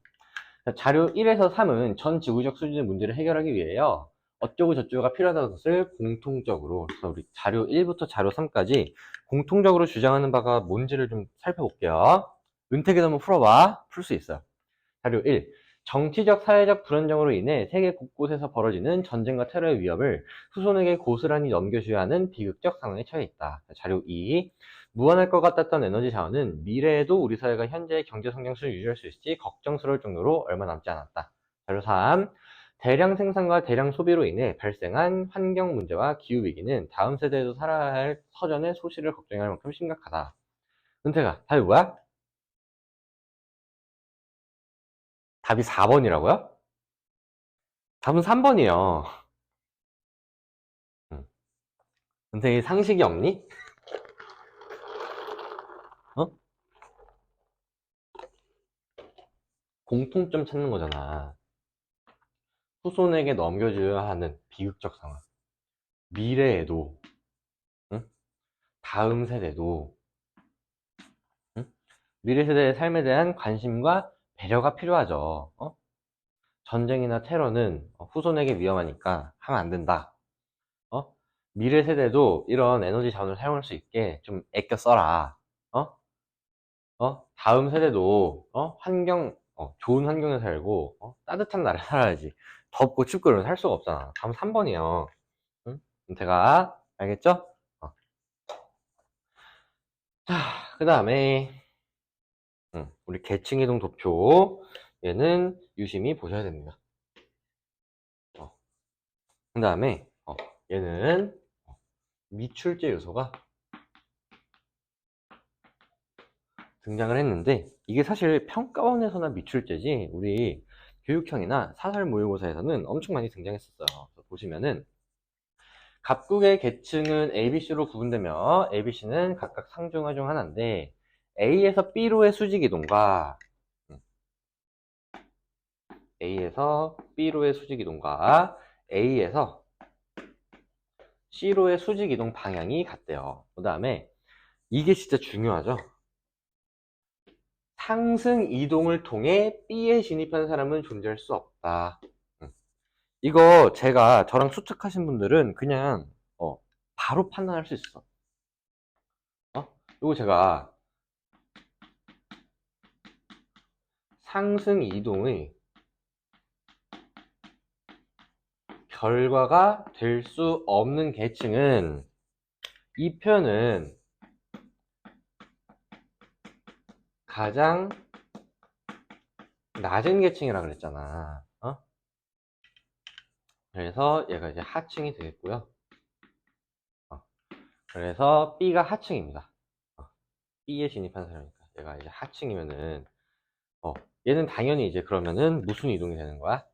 자료 1에서 3은 전 지구적 수준의 문제를 해결하기 위해요. 어쩌고 저쩌고가 필요하다는 것을 공통적으로, 그래서 우리 자료 1부터 자료 3까지 공통적으로 주장하는 바가 뭔지를 좀 살펴볼게요. 은택이 한번 풀어봐. 풀 수 있어요. 자료 1. 정치적, 사회적 불안정으로 인해 세계 곳곳에서 벌어지는 전쟁과 테러의 위협을 후손에게 고스란히 넘겨줘야 하는 비극적 상황에 처해 있다. 자료 2. 무한할 것 같았던 에너지 자원은 미래에도 우리 사회가 현재의 경제 성장 수준을 유지할 수 있을지 걱정스러울 정도로 얼마 남지 않았다. 자료 3. 대량 생산과 대량 소비로 인해 발생한 환경 문제와 기후 위기는 다음 세대에도 살아야 할 서전의 소실을 걱정할 만큼 심각하다. 은퇴가 답이 뭐야? 답이 4번이라고요? 답은 3번이에요. 선생님 상식이 없니? 어? 공통점 찾는 거잖아. 후손에게 넘겨줘야 하는 비극적 상황. 미래에도, 응? 다음 세대도, 응? 미래 세대의 삶에 대한 관심과 배려가 필요하죠. 전쟁이나 테러는 후손에게 위험하니까 하면 안 된다. 어? 미래 세대도 이런 에너지 자원을 사용할 수 있게 좀 아껴 써라. 어? 다음 세대도 좋은 환경에 살고 따뜻한 나라에 살아야지. 덥고 춥고 이러면 살 수가 없잖아. 다음 3번이요. 응? 제가 알겠죠? 자, 그 다음에 우리 계층이동 도표 얘는 유심히 보셔야 됩니다. 그 다음에 얘는 미출제 요소가 등장을 했는데 이게 사실 평가원에서나 미출제지 우리 교육형이나 사설 모의고사에서는 엄청 많이 등장했었어요. 보시면은 각국의 계층은 A, B, C로 구분되며 A, B, C는 각각 상중하 중 하나인데 A에서 B로의 수직 이동과 A에서 B로의 수직 이동과 A에서 C로의 수직 이동 방향이 같대요. 그 다음에 이게 진짜 중요하죠. 상승 이동을 통해 B에 진입한 사람은 존재할 수 없다. 이거 제가 저랑 수특하신 분들은 그냥 바로 판단할 수 있어. 이거 제가 상승 이동의 결과가 될 수 없는 계층은 이 표현은 가장 낮은 계층이라 그랬잖아. 그래서 얘가 이제 하층이 되겠고요. 그래서 B가 하층입니다. B에 진입한 사람이니까 얘가 이제 하층이면은 얘는 당연히 이제 그러면은 무슨 이동이 되는 거야?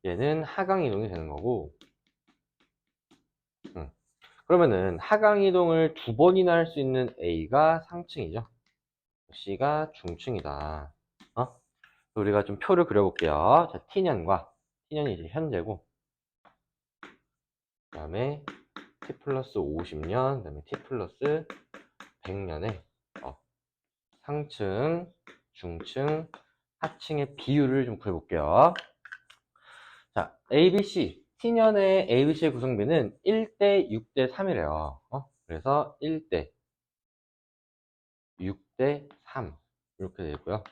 얘는 하강 이동이 되는 거고 그러면은 하강 이동을 두 번이나 할 수 있는 A가 상층이죠. C가 중층이다. 우리가 좀 표를 그려볼게요. 자, T년이 이제 현재고, 그 다음에 T 플러스 50년, 그 다음에 T 플러스 100년의 상층, 중층, 하층의 비율을 좀 구해볼게요. 자, ABC, T년의 ABC의 구성비는 1대 6대 3이래요. 그래서 1대 6대 3 이렇게 되고요.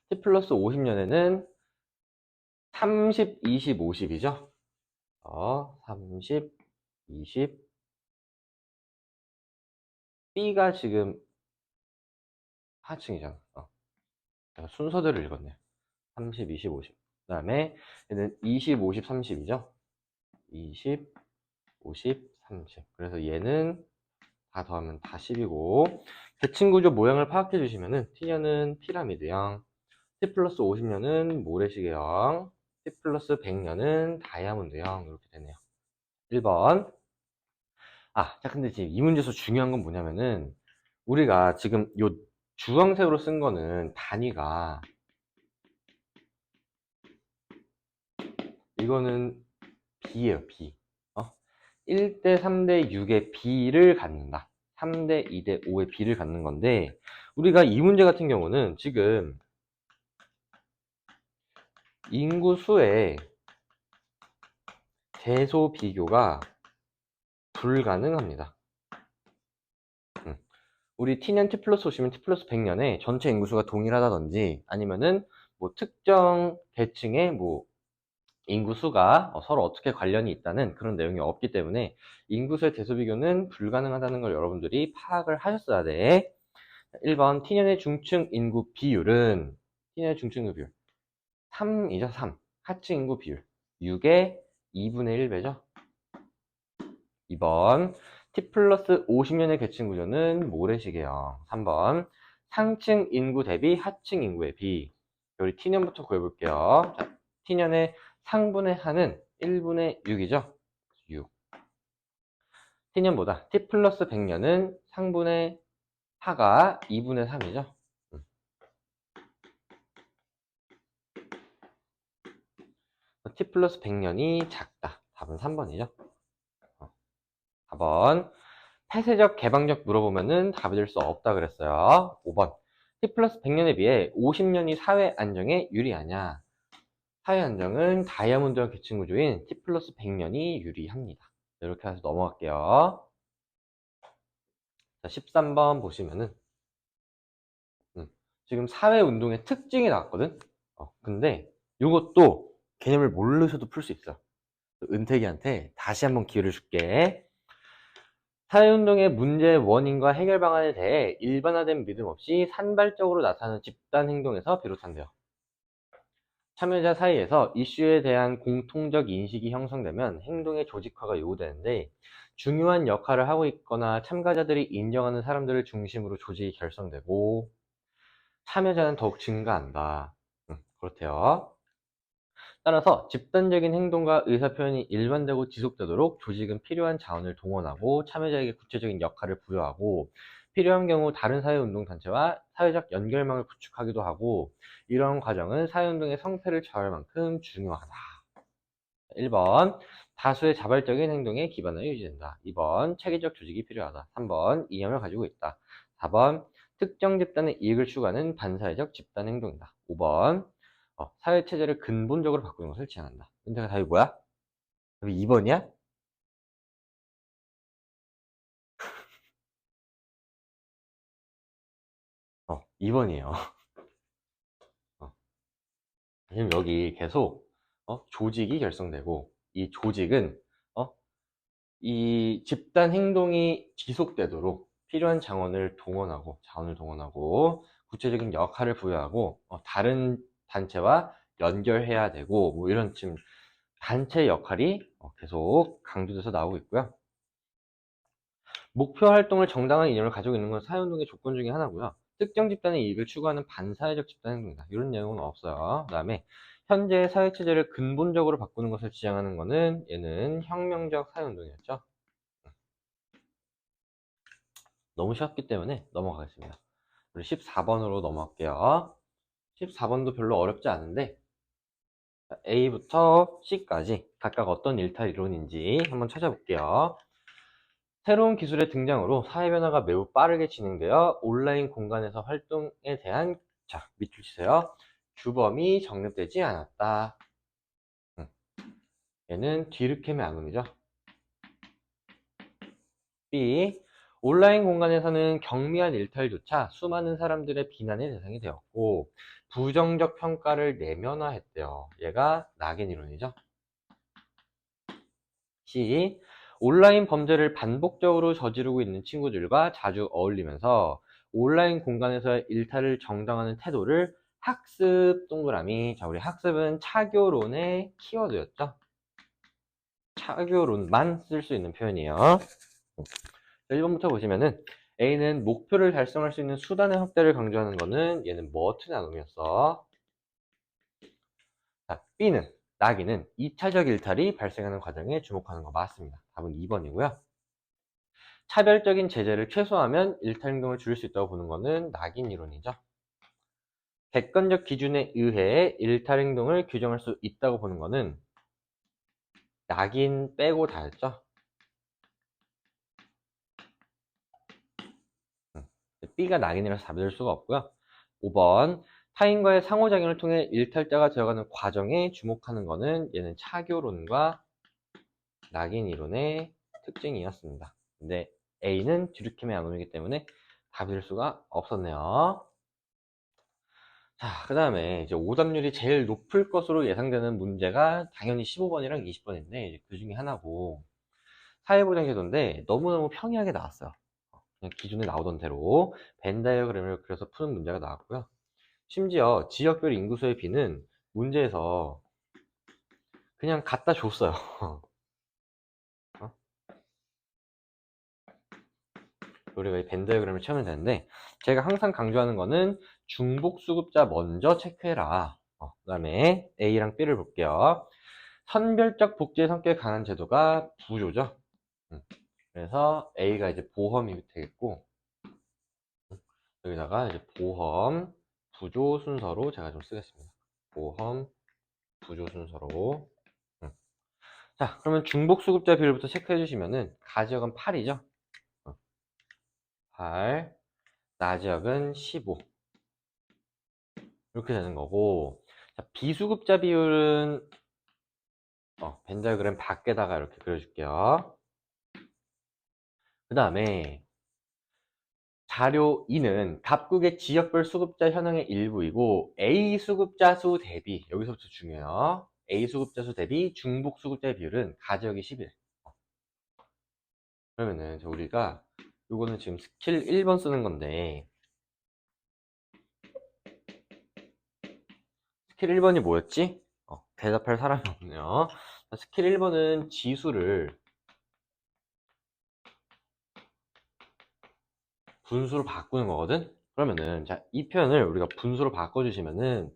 T 플러스 50년에는 30, 20, 50이죠. 30, 20. B가 지금 하층이잖아. 제가 순서대로 읽었네요. 30, 20, 50. 그 다음에 얘는 20, 50, 30이죠. 20, 50, 30. 그래서 얘는 다 더하면 다 10이고 계층 구조 모양을 파악해 주시면은 T년은 피라미드형, T 플러스 50년은 모래시계형, T 플러스 100년은 다이아몬드형 이렇게 되네요. 1번. 자, 근데 지금 이 문제에서 중요한 건 뭐냐면은 우리가 지금 요 주황색으로 쓴 거는 단위가 이거는 B예요, B. 1대 3대 6의 B를 갖는다. 3대 2대 5의 B를 갖는 건데 우리가 이 문제 같은 경우는 지금 인구수의 대소 비교가 불가능합니다. 우리 T년 T 플러스 50면 T 플러스 100년에 전체 인구수가 동일하다든지 아니면은 뭐 특정 계층의 뭐 인구수가 서로 어떻게 관련이 있다는 그런 내용이 없기 때문에 인구수의 대소 비교는 불가능하다는 걸 여러분들이 파악을 하셨어야 돼. 1번 T년의 중층 인구 비율은 T년의 중층 인구 비율 3이죠. 3. 하층 인구 비율 6의 2분의 1배죠. 2번 T 플러스 50년의 계층 구조는 모래시계형. 3번 상층 인구 대비 하층 인구의 비. 우리 T년부터 구해볼게요. 자, T년의 상분의 하는 1분의 6이죠. 6. T년보다 T 플러스 100년은 상분의 하가 2분의 3이죠. t 플러스 100년이 작다. 답은 3번이죠. 4번. 폐쇄적, 개방적 물어보면은 답이 될 수 없다 그랬어요. 5번. t 플러스 100년에 비해 50년이 사회 안정에 유리하냐? 사회 안정은 다이아몬드와 계층 구조인 t 플러스 100년이 유리합니다. 이렇게 해서 넘어갈게요. 자, 13번 보시면은 지금 사회운동의 특징이 나왔거든? 근데 이것도 개념을 모르셔도 풀 수 있어. 은택이한테 다시 한번 기회를 줄게. 사회운동의 문제의 원인과 해결 방안에 대해 일반화된 믿음 없이 산발적으로 나타나는 집단 행동에서 비롯한대요. 참여자 사이에서 이슈에 대한 공통적 인식이 형성되면 행동의 조직화가 요구되는데, 중요한 역할을 하고 있거나 참가자들이 인정하는 사람들을 중심으로 조직이 결성되고 참여자는 더욱 증가한다. 그렇대요. 따라서 집단적인 행동과 의사표현이 일관되고 지속되도록 조직은 필요한 자원을 동원하고 참여자에게 구체적인 역할을 부여하고, 필요한 경우 다른 사회운동단체와 사회적 연결망을 구축하기도 하고, 이러한 과정은 사회운동의 성패를 좌우할 만큼 중요하다. 1번. 다수의 자발적인 행동에 기반하여 유지된다. 2번. 체계적 조직이 필요하다. 3번. 이념을 가지고 있다. 4번. 특정 집단의 이익을 추구하는 반사회적 집단 행동이다. 5번. 사회체제를 근본적으로 바꾸는 것을 지향한다. 근데 답이 뭐야? 답이 2번이야? 2번이에요. 지금 여기 계속 조직이 결성되고, 이 조직은 이 집단 행동이 지속되도록 필요한 자원을 동원하고 구체적인 역할을 부여하고 다른 단체와 연결해야 되고, 뭐 이런 지금 단체 역할이 계속 강조돼서 나오고 있고요. 목표 활동을 정당한 이념을 가지고 있는 건 사회운동의 조건 중에 하나고요. 특정 집단의 이익을 추구하는 반사회적 집단 행동이다. 이런 내용은 없어요. 그 다음에 현재의 사회체제를 근본적으로 바꾸는 것을 지향하는 것은 얘는 혁명적 사회운동이었죠. 너무 쉬웠기 때문에 넘어가겠습니다. 우리 14번으로 넘어갈게요. 14번도 별로 어렵지 않은데, A부터 C까지 각각 어떤 일탈 이론인지 한번 찾아볼게요. 새로운 기술의 등장으로 사회 변화가 매우 빠르게 진행되어 온라인 공간에서 활동에 대한, 자, 밑줄 치세요. 규범이 정립되지 않았다. 얘는 뒤르케메 아논이죠. B. 온라인 공간에서는 경미한 일탈조차 수많은 사람들의 비난의 대상이 되었고 부정적 평가를 내면화했대요. 얘가 낙인 이론이죠. C. 온라인 범죄를 반복적으로 저지르고 있는 친구들과 자주 어울리면서 온라인 공간에서의 일탈을 정당화하는 태도를 학습 동그라미. 자, 우리 학습은 차교론의 키워드였죠. 차교론만 쓸 수 있는 표현이에요. 1번부터 보시면은 A는 목표를 달성할 수 있는 수단의 확대를 강조하는 거는 얘는 머트 나눔이었어. 자, B는 낙인은 2차적 일탈이 발생하는 과정에 주목하는 거 맞습니다. 답은 2번이고요. 차별적인 제재를 최소화하면 일탈 행동을 줄일 수 있다고 보는 거는 낙인 이론이죠. 객관적 기준에 의해 일탈 행동을 규정할 수 있다고 보는 거는 낙인 빼고 다였죠. B가 낙인이라서 답이 될 수가 없고요. 5번. 타인과의 상호작용을 통해 일탈자가 되어가는 과정에 주목하는 것은 얘는 차교론과 낙인 이론의 특징이었습니다. 근데 A는 뒤르킴의 양론이기 때문에 답이 될 수가 없었네요. 자, 그 다음에 이제 오답률이 제일 높을 것으로 예상되는 문제가 당연히 15번이랑 20번인데 그 중에 하나고, 사회보장제도인데 너무너무 평이하게 나왔어요. 그냥 기존에 나오던 대로 벤 다이어그램을 그려서 푸는 문제가 나왔고요. 심지어 지역별 인구수의 비는 문제에서 그냥 갖다 줬어요. 우리가 이 벤 다이어그램을 채우면 되는데, 제가 항상 강조하는 거는 중복수급자 먼저 체크해라. 그 다음에 A랑 B를 볼게요. 선별적 복지의 성격이 강한 제도가 부조죠. 그래서 A가 이제 보험이 되겠고, 여기다가 이제 보험 부조 순서로 제가 좀 쓰겠습니다. 보험 부조 순서로. 자, 그러면 중복수급자 비율부터 체크해 주시면은 가지역은 8이죠. 8, 나지역은 15 이렇게 되는 거고, 자, 비수급자 비율은 벤 다이어그램 밖에다가 이렇게 그려줄게요. 그 다음에 자료 2는 각국의 지역별 수급자 현황의 일부이고 A 수급자 수 대비, 여기서부터 중요해요. A 수급자 수 대비 중복 수급자의 비율은 가지역이 11. 그러면은 우리가 요거는 지금 스킬 1번 쓰는 건데, 스킬 1번이 뭐였지? 대답할 사람이 없네요. 스킬 1번은 지수를 분수로 바꾸는 거거든? 그러면은, 자, 이 표현을 우리가 분수로 바꿔주시면은,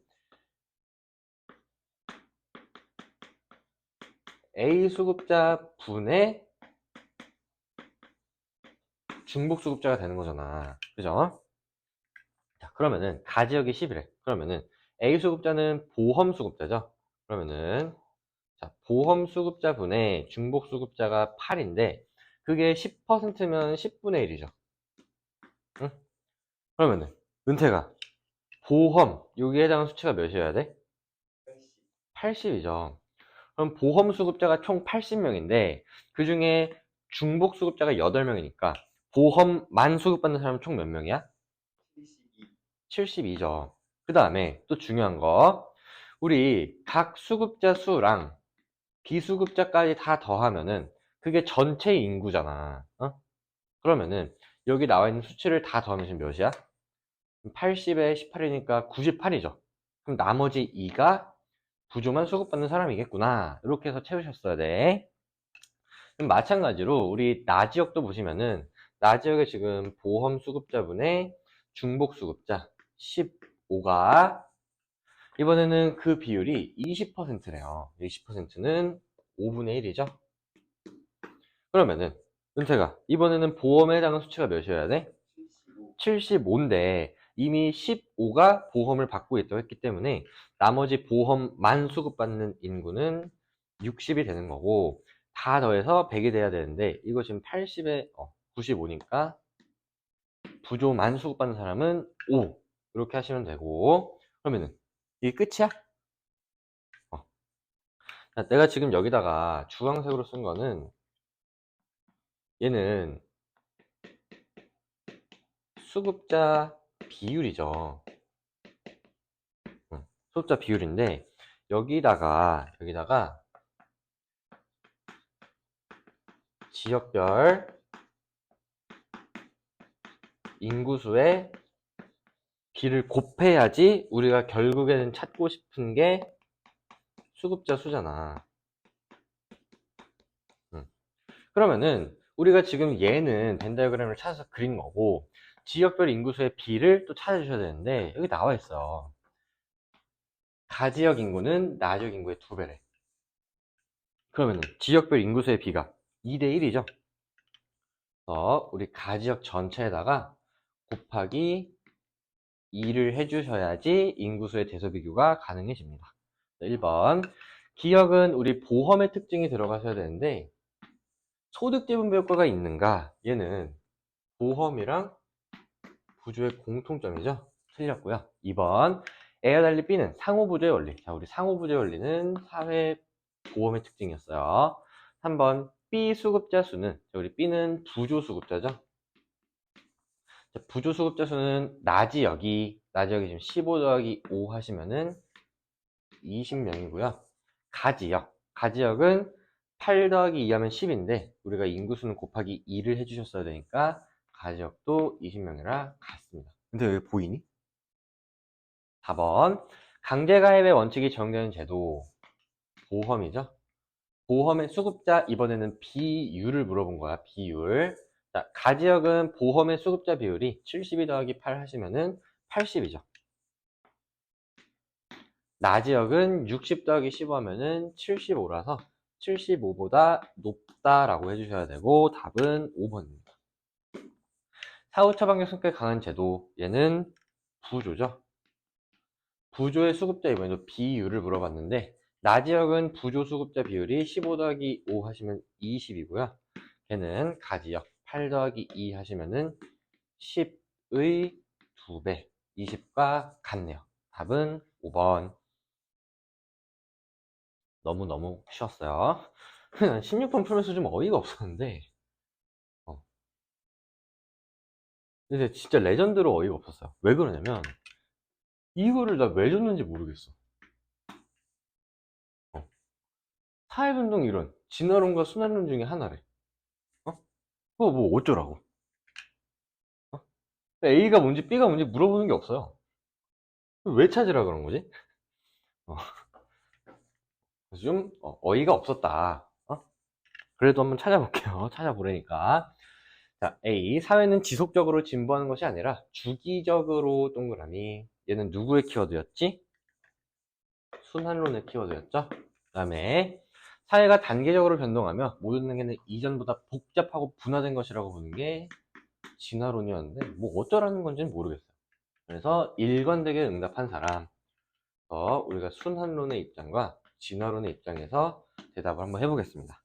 A 수급자 분의 중복 수급자가 되는 거잖아. 그죠? 자, 그러면은, 가지역이 10이래. 그러면은, A 수급자는 보험 수급자죠? 그러면은, 자, 보험 수급자 분의 중복 수급자가 8인데, 그게 10%면 10분의 1이죠. 응? 그러면은, 은퇴가 보험, 여기에 해당하는 수치가 몇이어야 돼? 80이죠. 그럼 보험 수급자가 총 80명인데 그 중에 중복 수급자가 8명이니까 보험만 수급받는 사람은 총 몇 명이야? 72죠. 그 다음에 또 중요한 거, 우리 각 수급자 수랑 비수급자까지 다 더하면은 그게 전체 인구잖아. 그러면은 여기 나와 있는 수치를 다 더하면 지금 몇이야? 80에 18이니까 98이죠. 그럼 나머지 2가 부조만 수급받는 사람이겠구나. 이렇게 해서 채우셨어야 돼. 그럼 마찬가지로 우리 나지역도 보시면은 나지역에 지금 보험 수급자분의 중복 수급자 15가 이번에는 그 비율이 20%래요. 20%는 5분의 1이죠. 그러면은 은퇴가 이번에는 보험에 해당하는 수치가 몇이어야 돼? 75인데 이미 15가 보험을 받고 있다고 했기 때문에 나머지 보험만 수급받는 인구는 60이 되는 거고, 다 더해서 100이 돼야 되는데 이거 지금 80에 95니까 부조만 수급받는 사람은 5 이렇게 하시면 되고, 그러면은 이게 끝이야? 자, 내가 지금 여기다가 주황색으로 쓴 거는 얘는 수급자 비율이죠. 수급자 비율인데 여기다가 지역별 인구수의 비를 곱해야지 우리가 결국에는 찾고 싶은 게 수급자 수잖아. 그러면은 우리가 지금 얘는 벤 다이어그램을 찾아서 그린 거고, 지역별 인구수의 비를 또 찾아주셔야 되는데 여기 나와 있어. 가지역 인구는 나지역 인구의 2배래. 그러면은 지역별 인구수의 비가 2대 1이죠. 그래서 우리 가지역 전체에다가 곱하기 2를 해주셔야지 인구수의 대소 비교가 가능해집니다. 1번 기역은 우리 보험의 특징이 들어가셔야 되는데 소득지분배 효과가 있는가? 얘는 보험이랑 부조의 공통점이죠. 틀렸고요. 2번 A와 달리 B는 상호부조의 원리. 자, 우리 상호부조의 원리는 사회보험의 특징이었어요. 3번 B 수급자 수는, 우리 B는 부조 수급자죠. 부조 수급자 수는 나지역이 지금 15 더하기 5 하시면은 20명이고요. 가지역은 8 더하기 2 하면 10인데 우리가 인구수는 곱하기 2를 해주셨어야 되니까 가지역도 20명이라 같습니다. 근데 여기 보이니? 4번 강제가입의 원칙이 적용되는 제도 보험이죠. 보험의 수급자, 이번에는 비율을 물어본 거야. 비율. 자, 가지역은 보험의 수급자 비율이 72 더하기 8 하시면은 80이죠. 나지역은 60 더하기 15 하면은 75라서 75보다 높다라고 해주셔야 되고, 답은 5번입니다. 사후 처방력 성격이 강한 제도, 얘는 부조죠. 부조의 수급자, 이번에도 비율을 물어봤는데 나지역은 부조수급자 비율이 15 더하기 5 하시면 20이고요. 걔는 가지역 8 더하기 2 하시면은 10의 2배, 20과 같네요. 답은 5번. 너무너무 쉬웠어요. 16번 풀면서 좀 어이가 없었는데, 어. 근데 진짜 레전드로 어이가 없었어요. 왜 그러냐면, 이거를 나 왜 줬는지 모르겠어. 사회변동 이론, 진화론과 순환론 중에 하나래. 어? 그거 뭐 어쩌라고? 어? A가 뭔지 B가 뭔지 물어보는 게 없어요. 왜 찾으라 그런 거지? 어. 그래서 좀 어이가 없었다. 그래도 한번 찾아볼게요. 찾아보라니까. 자, A. 사회는 지속적으로 진보하는 것이 아니라 주기적으로 동그라미. 얘는 누구의 키워드였지? 순환론의 키워드였죠? 그 다음에 사회가 단계적으로 변동하며 모든 단계는 이전보다 복잡하고 분화된 것이라고 보는 게 진화론이었는데 뭐 어쩌라는 건지는 모르겠어요. 그래서 일관되게 응답한 사람, 우리가 순환론의 입장과 진화론의 입장에서 대답을 한번 해보겠습니다.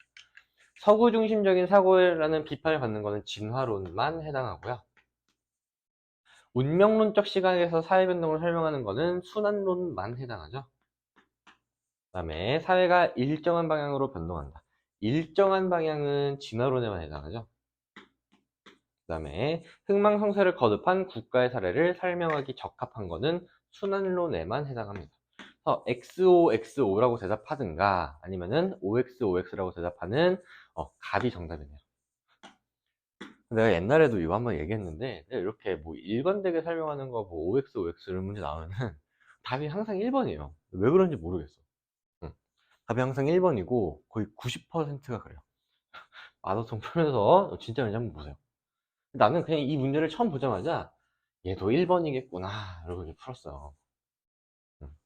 서구 중심적인 사고라는 비판을 받는 것은 진화론만 해당하고요. 운명론적 시각에서 사회변동을 설명하는 것은 순환론만 해당하죠. 그 다음에 사회가 일정한 방향으로 변동한다. 일정한 방향은 진화론에만 해당하죠. 그 다음에 흥망성쇠를 거듭한 국가의 사례를 설명하기 적합한 것은 순환론에만 해당합니다. XOXO라고 대답하든가 아니면은 OXOX라고 대답하는 답이 정답이네요. 내가 옛날에도 이거 한번 얘기했는데 이렇게 뭐 일관되게 설명하는 거 뭐 OXOX 이런 문제 나오면은 답이 항상 1번이에요. 왜 그런지 모르겠어. 응. 답이 항상 1번이고 거의 90%가 그래요. 마더송 풀면서 진짜 왠지 한번 보세요. 나는 그냥 이 문제를 처음 보자마자 얘도 1번이겠구나 이러고 이제 풀었어요. 응.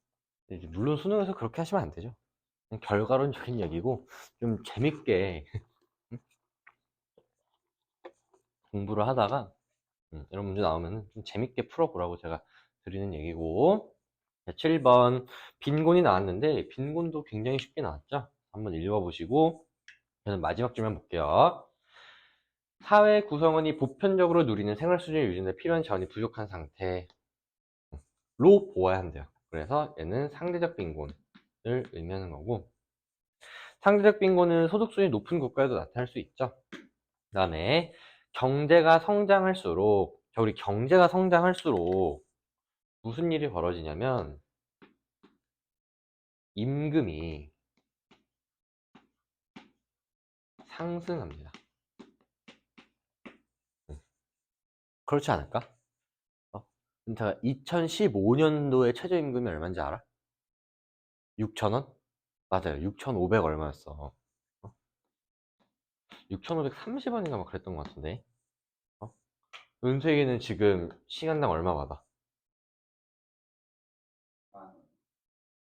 물론 수능에서 그렇게 하시면 안 되죠. 그냥 결과론적인 얘기고 좀 재밌게 공부를 하다가 이런 문제 나오면 좀 재밌게 풀어보라고 제가 드리는 얘기고. 7번 빈곤이 나왔는데 빈곤도 굉장히 쉽게 나왔죠. 한번 읽어보시고 저는 마지막 질문 볼게요. 사회 구성원이 보편적으로 누리는 생활 수준을 유지하는 데 필요한 자원이 부족한 상태로 보아야 한대요. 그래서 얘는 상대적 빈곤을 의미하는 거고, 상대적 빈곤은 소득 수준이 높은 국가에도 나타날 수 있죠. 그 다음에 경제가 성장할수록, 우리 경제가 성장할수록 무슨 일이 벌어지냐면 임금이 상승합니다. 그렇지 않을까? 제가 2015년도에 최저임금이 얼마인지 알아? 6,000원? 맞아요. 6,500 얼마였어. 6,530원인가 막 그랬던 것 같은데. 어? 은퇴기는 지금 시간당 얼마 받아?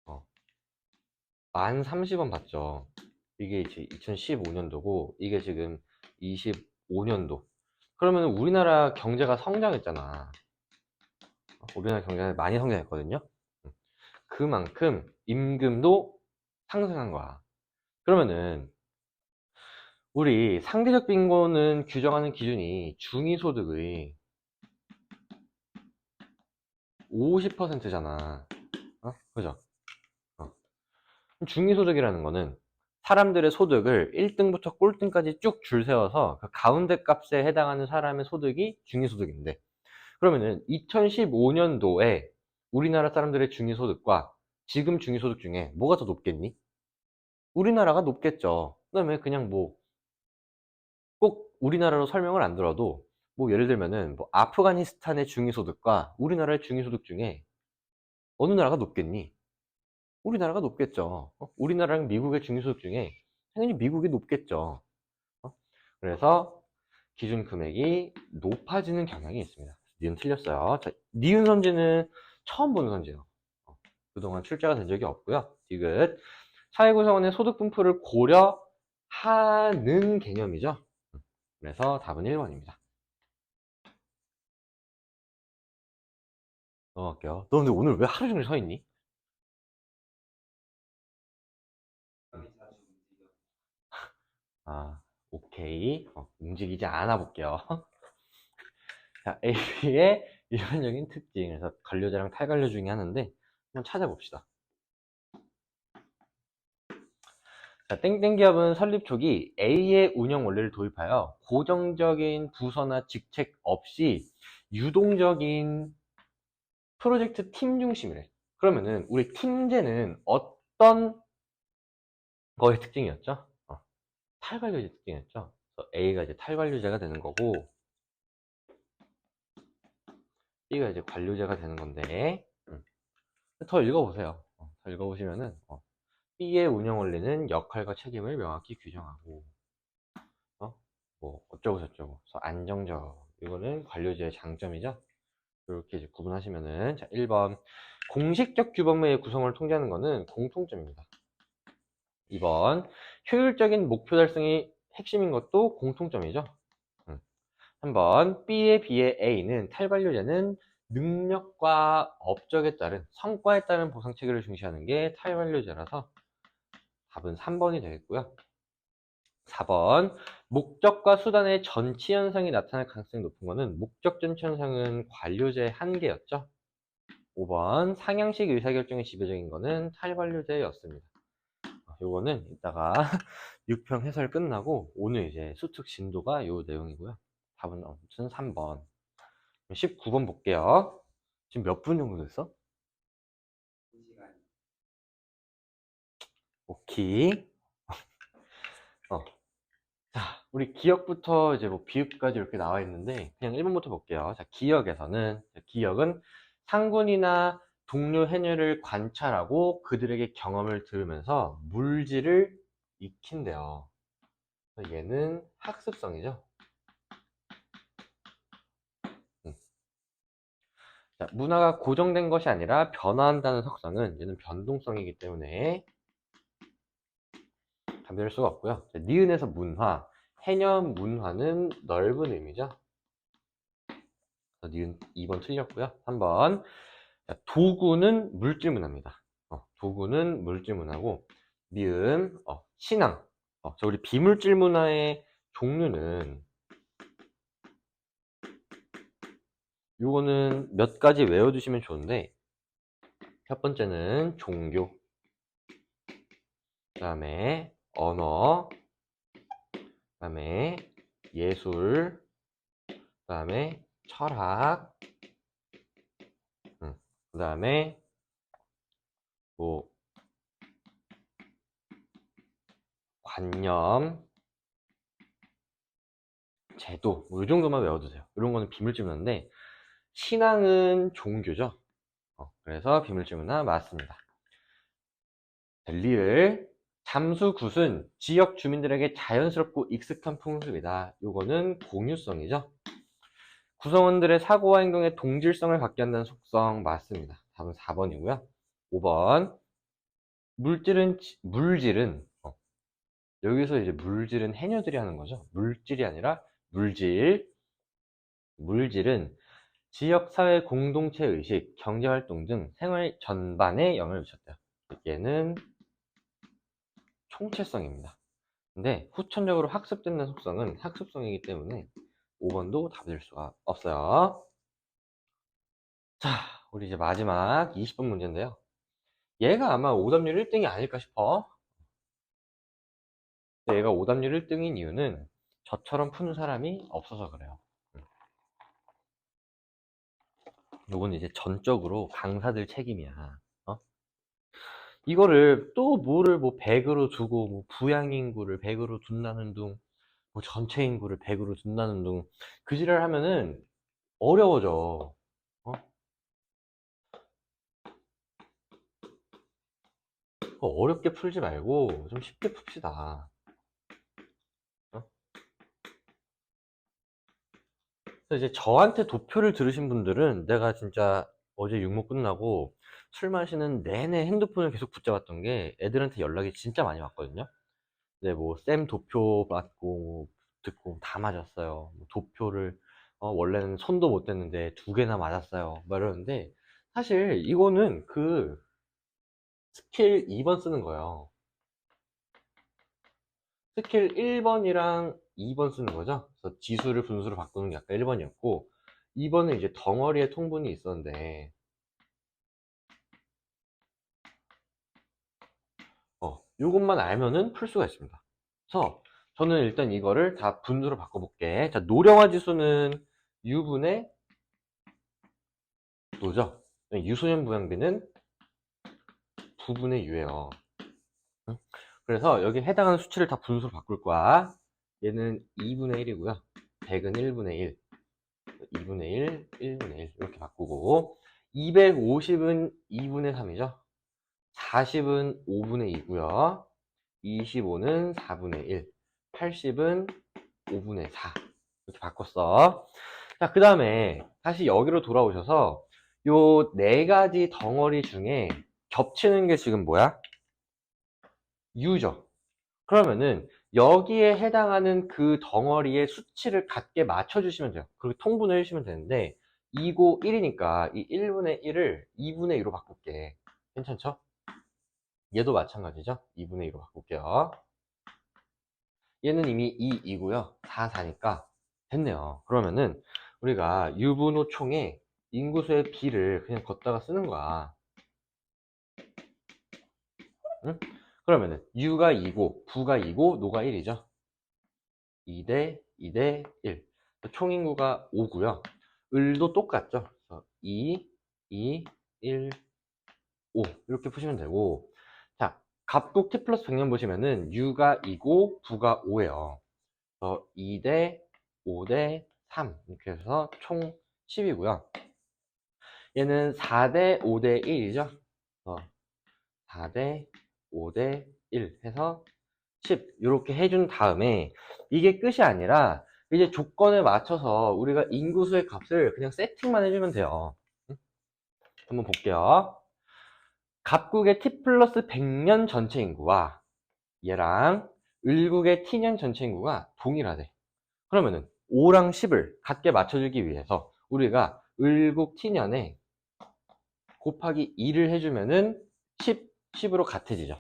어. 만 30원 받죠. 이게 이제 2015년도고, 이게 지금 25년도. 그러면 우리나라 경제가 성장했잖아. 우리나라 경제가 많이 성장했거든요. 그만큼 임금도 상승한 거야. 그러면은 우리 상대적 빈곤은 규정하는 기준이 중위소득의 50%잖아. 그죠? 어. 중위소득이라는 거는 사람들의 소득을 1등부터 꼴등까지 쭉 줄 세워서 그 가운데 값에 해당하는 사람의 소득이 중위소득인데, 그러면은 2015년도에 우리나라 사람들의 중위소득과 지금 중위소득 중에 뭐가 더 높겠니? 우리나라가 높겠죠. 그다음에 그냥 뭐 꼭 우리나라로 설명을 안 들어도 뭐 예를 들면은 뭐 아프가니스탄의 중위소득과 우리나라의 중위소득 중에 어느 나라가 높겠니? 우리나라가 높겠죠. 우리나라랑 미국의 중위소득 중에 당연히 미국이 높겠죠. 어? 그래서 기준 금액이 높아지는 경향이 있습니다. 니은 틀렸어요. 자, 니은 선지는 처음 보는 선지예요. 그동안 출제가 된 적이 없고요. 디귿. 사회구성원의 소득 분포를 고려하는 개념이죠. 그래서 답은 1번입니다. 넘어갈게요. 너 근데 오늘 왜 하루 종일 서 있니? 오케이. 움직이지 않아 볼게요. 자, AB의 일반적인 특징. 그래서 관료제랑 탈관료 중에 하나인데, 한번 찾아봅시다. 자, 땡땡 기업은 설립 초기 A의 운영 원리를 도입하여 고정적인 부서나 직책 없이 유동적인 프로젝트 팀 중심이래. 그러면은 우리 팀제는 어떤 거의 특징이었죠? 탈관료제 특징이었죠. 그래서 A가 이제 탈관료제가 되는 거고, B가 이제 관료제가 되는 건데, 더 읽어보세요. 더 읽어보시면은 B의 운영 원리는 역할과 책임을 명확히 규정하고, 뭐 어쩌고 저쩌고. 그래서 안정적. 이거는 관료제의 장점이죠. 이렇게 이제 구분하시면은, 자, 1번 공식적 규범의 구성을 통제하는 것은 공통점입니다. 2번 효율적인 목표 달성이 핵심인 것도 공통점이죠. 3번 B에 비해 A는 탈관료제는 능력과 업적에 따른 성과에 따른 보상 체계를 중시하는 게 탈관료제라서 답은 3번이 되겠고요. 4번 목적과 수단의 전치 현상이 나타날 가능성이 높은 것은 목적 전치 현상은 관료제의 한계였죠. 5번 상향식 의사결정이 지배적인 것은 탈관료제였습니다. 요거는 이따가 6평 해설 끝나고 오늘 이제 수특 진도가 요 내용이고요. 답은 아무튼 3번. 19번 볼게요. 지금 몇 분 정도 됐어? 오케이. 자, 우리 기억부터 이제 뭐 비읍까지 이렇게 나와 있는데 그냥 1번부터 볼게요. 자, 기억은 상군이나 동료 해녀를 관찰하고 그들에게 경험을 들으면서 물질을 익힌대요. 얘는 학습성이죠. 자, 문화가 고정된 것이 아니라 변화한다는 속성은 얘는 변동성이기 때문에 감별할 수가 없고요. 자, 니은에서 문화, 해녀 문화는 넓은 의미죠. 니은 2번 틀렸고요. 3번 도구는 물질 문화입니다. 도구는 물질 문화고 니은 신앙. 저 우리 비물질 문화의 종류는 요거는 몇 가지 외워두시면 좋은데 첫 번째는 종교, 그 다음에 언어, 그 다음에 예술, 그 다음에 철학, 그 다음에 뭐 관념, 제도, 뭐 이 정도만 외워두세요. 이런 거는 비물질 문화인데 신앙은 종교죠. 그래서 비물질 문화 맞습니다. 리을 잠수굿은 지역 주민들에게 자연스럽고 익숙한 풍습이다. 요거는 공유성이죠. 구성원들의 사고와 행동에 동질성을 갖게 한다는 속성 맞습니다. 답은 4번이고요. 5번 물질은 여기서 이제 물질은 해녀들이 하는 거죠. 물질이 아니라 물질은 지역 사회 공동체 의식, 경제 활동 등 생활 전반에 영향을 미쳤대요. 얘는 총체성입니다. 근데 후천적으로 학습된다는 속성은 학습성이기 때문에 5번도 답이 될 수가 없어요. 자, 우리 이제 마지막 20번 문제인데요. 얘가 아마 오답률 1등이 아닐까 싶어. 얘가 오답률 1등인 이유는 저처럼 푸는 사람이 없어서 그래요. 요건 이제 전적으로 강사들 책임이야. 이거를 또 뭐를 뭐 100으로 두고 뭐 부양 인구를 100으로 둔다는 둥, 뭐 전체 인구를 100으로 둔다는 둥, 그 지랄 하면은 어려워져. 어? 어렵게 풀지 말고 좀 쉽게 풉시다. 그래서 이제 저한테 도표를 들으신 분들은 내가 진짜 어제 육모 끝나고 술 마시는 내내 핸드폰을 계속 붙잡았던 게 애들한테 연락이 진짜 많이 왔거든요. 네, 뭐, 쌤 도표 맞고, 듣고 다 맞았어요. 뭐 도표를, 원래는 손도 못 댔는데 2개나 맞았어요. 막 이러는데, 사실 이거는 그 스킬 2번 쓰는 거예요. 스킬 1번이랑 2번 쓰는 거죠. 그래서 지수를 분수로 바꾸는 게 아까 1번이었고 2번은 이제 덩어리의 통분이 있었는데 요것만 알면은 풀 수가 있습니다. 그래서 저는 일단 이거를 다 분수로 바꿔볼게. 자, 노령화 지수는 U분의 노죠. 유소년 부양비는 부분의 U예요. 그래서 여기 해당하는 수치를 다 분수로 바꿀 거야. 얘는 2분의 1이고요. 100은 1분의 1, 2분의 1, 1분의 1 이렇게 바꾸고 250은 2분의 3이죠. 40은 5분의 2고요. 25는 4분의 1, 80은 5분의 4 이렇게 바꿨어. 자, 그 다음에 다시 여기로 돌아오셔서 요 네 가지 덩어리 중에 겹치는 게 지금 뭐야? U죠. 그러면은 여기에 해당하는 그 덩어리의 수치를 같게 맞춰주시면 돼요. 그리고 통분을 해주시면 되는데 2고 1이니까 이 1분의 1을 2분의 2로 바꿀게. 괜찮죠? 얘도 마찬가지죠. 2분의 2로 바꿀게요. 얘는 이미 2이고요. 4, 4니까 됐네요. 그러면은 우리가 유분호 총의 인구수의 비를 그냥 걷다가 쓰는 거야. 응? 그러면은 U가 2고 부가 2고 노가 1이죠. 2대 2대 1. 총인구가 5고요. 을도 똑같죠. 그래서 2, 2, 1, 5 이렇게 푸시면 되고 자, 갑국 t 플러스 100년 보시면은 U가 2고 부가 5예요. 2대 5대 3 이렇게 해서 총 10이고요. 얘는 4대 5대 1이죠. 4대 5대 1 해서 10 이렇게 해준 다음에 이게 끝이 아니라 이제 조건에 맞춰서 우리가 인구수의 값을 그냥 세팅만 해주면 돼요. 한번 볼게요. 갑국의 t 플러스 100년 전체 인구와 얘랑 을국의 t년 전체 인구가 동일하대. 그러면은 5랑 10을 같게 맞춰주기 위해서 우리가 을국 t년에 곱하기 2를 해주면은 10, 10으로 같아지죠.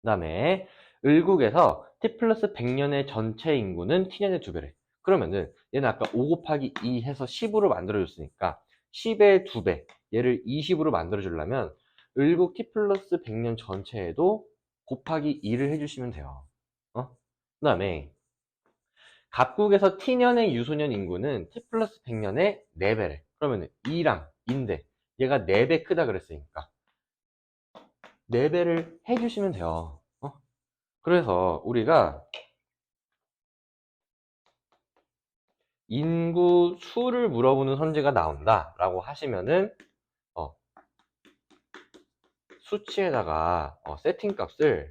그 다음에 을국에서 t 플러스 100년의 전체 인구는 t년의 2배래. 그러면은 얘는 아까 5 곱하기 2 해서 10으로 만들어줬으니까 10의 2배, 얘를 20으로 만들어주려면 을국 t 플러스 100년 전체에도 곱하기 2를 해주시면 돼요. 그 다음에 갑국에서 t년의 유소년 인구는 t 플러스 100년의 4배래. 그러면 2랑 2인데 얘가 4배 크다 그랬으니까 4배를 해주시면 돼요. 그래서 우리가 인구 수를 물어보는 선지가 나온다 라고 하시면은 수치에다가 세팅 값을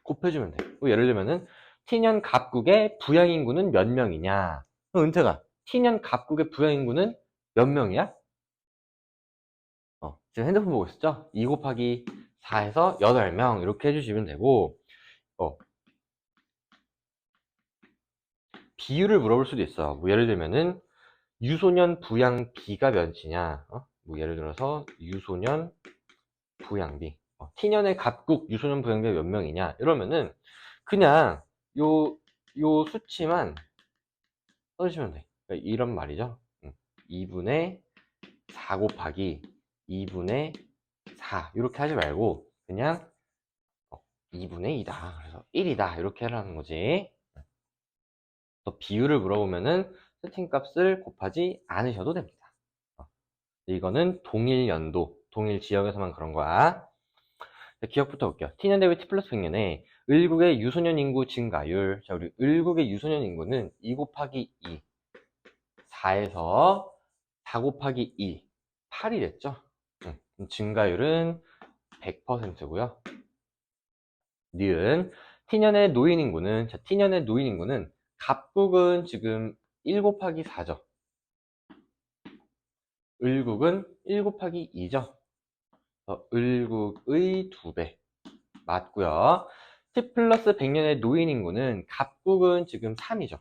곱해주면 돼. 예를 들면은 t년 갑국의 부양인구는 몇 명이냐? 그럼 은퇴가 t년 갑국의 부양인구는 몇 명이야? 지금 핸드폰 보고 있었죠? 2 곱하기 4에서 8명 이렇게 해주시면 되고 비율을 물어볼 수도 있어. 뭐 예를 들면은 유소년 부양비가 몇이냐? 뭐 예를 들어서 유소년 부양비 t년의 갑국 유소년 부양비가 몇 명이냐? 이러면은 그냥 요 수치만 써주시면 돼. 그러니까 이런 말이죠. 2분의 4 곱하기 2분의 4 이렇게 하지 말고 그냥 2분의 2다. 그래서 1이다. 이렇게 하라는 거지. 또 비율을 물어보면은 세팅 값을 곱하지 않으셔도 됩니다. 이거는 동일 연도, 동일 지역에서만 그런 거야. 기억부터 볼게요. t년 대비 t 플러스 100년에 을국의 유소년 인구 증가율. 자, 우리 을국의 유소년 인구는 2 곱하기 2, 4에서 4 곱하기 2, 8이 됐죠? 증가율은 100%고요. 니은 t년의 노인 인구는 자, t년의 노인 인구는 갑국은 지금 1 곱하기 4죠. 을국은 1 곱하기 2죠. 을국의 2배 맞고요. t 플러스 100년의 노인 인구는 갑국은 지금 3이죠.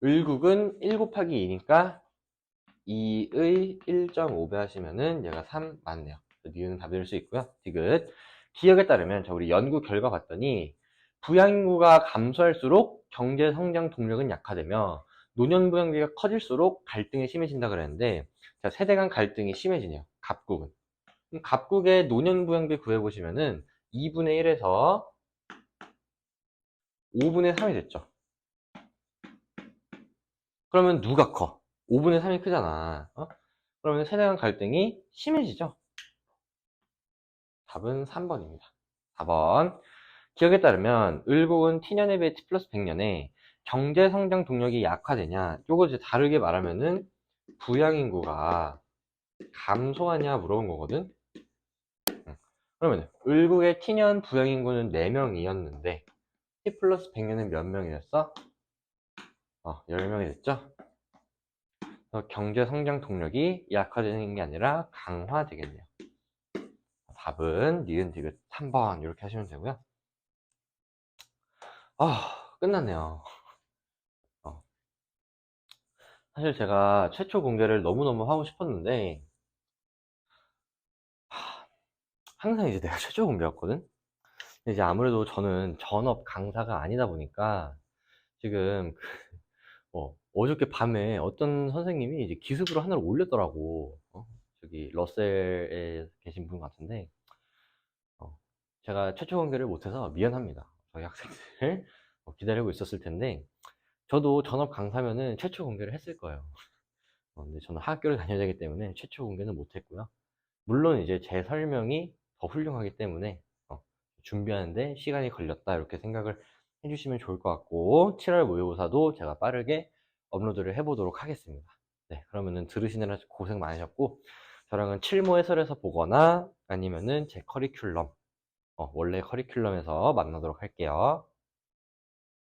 을국은 1 곱하기 2니까 2의 1.5배 하시면은 얘가 3 맞네요. 니은 답이 될 수 있고요. 디귿. 기억에 따르면, 자, 우리 연구 결과 봤더니, 부양인구가 감소할수록 경제 성장 동력은 약화되며, 노년 부양비가 커질수록 갈등이 심해진다 그랬는데, 자, 세대 간 갈등이 심해지네요. 갑국은. 그럼 갑국의 노년 부양비 구해보시면은, 2분의 1에서 5분의 3이 됐죠. 그러면 누가 커? 5분의 3이 크잖아. 그러면 세대 간 갈등이 심해지죠. 답은 3번입니다. 4번. 기억에 따르면 을곡은 t년에 비해 t 플러스 100년에 경제 성장 동력이 약화되냐? 요거 이제 다르게 말하면은 부양인구가 감소하냐 물어본 거거든. 그러면 을곡의 t년 부양인구는 4명이었는데 t 플러스 100년은 몇 명이 됐어? 10명이 됐죠? 그래서 경제 성장 동력이 약화되는 게 아니라 강화되겠네요. 답은 니은 디귿 3번 이렇게 하시면 되고요. 끝났네요. 사실 제가 최초 공개를 너무너무 하고 싶었는데 항상 이제 내가 최초 공개였거든. 근데 이제 아무래도 저는 전업 강사가 아니다 보니까 지금 어저께 밤에 어떤 선생님이 이제 기습으로 하나를 올렸더라고. 저기 러셀에 계신 분 같은데 제가 최초 공개를 못해서 미안합니다. 저희 학생들 기다리고 있었을 텐데 저도 전업 강사면은 최초 공개를 했을 거예요. 근데 저는 학교를 다녀야 되기 때문에 최초 공개는 못했고요. 물론 이제 제 설명이 더 훌륭하기 때문에 준비하는데 시간이 걸렸다 이렇게 생각을 해주시면 좋을 것 같고 7월 모의고사도 제가 빠르게 업로드를 해보도록 하겠습니다. 네, 그러면은 들으시느라 고생 많으셨고 저랑은 칠모 해설에서 보거나 아니면은 제 커리큘럼 원래 커리큘럼에서 만나도록 할게요.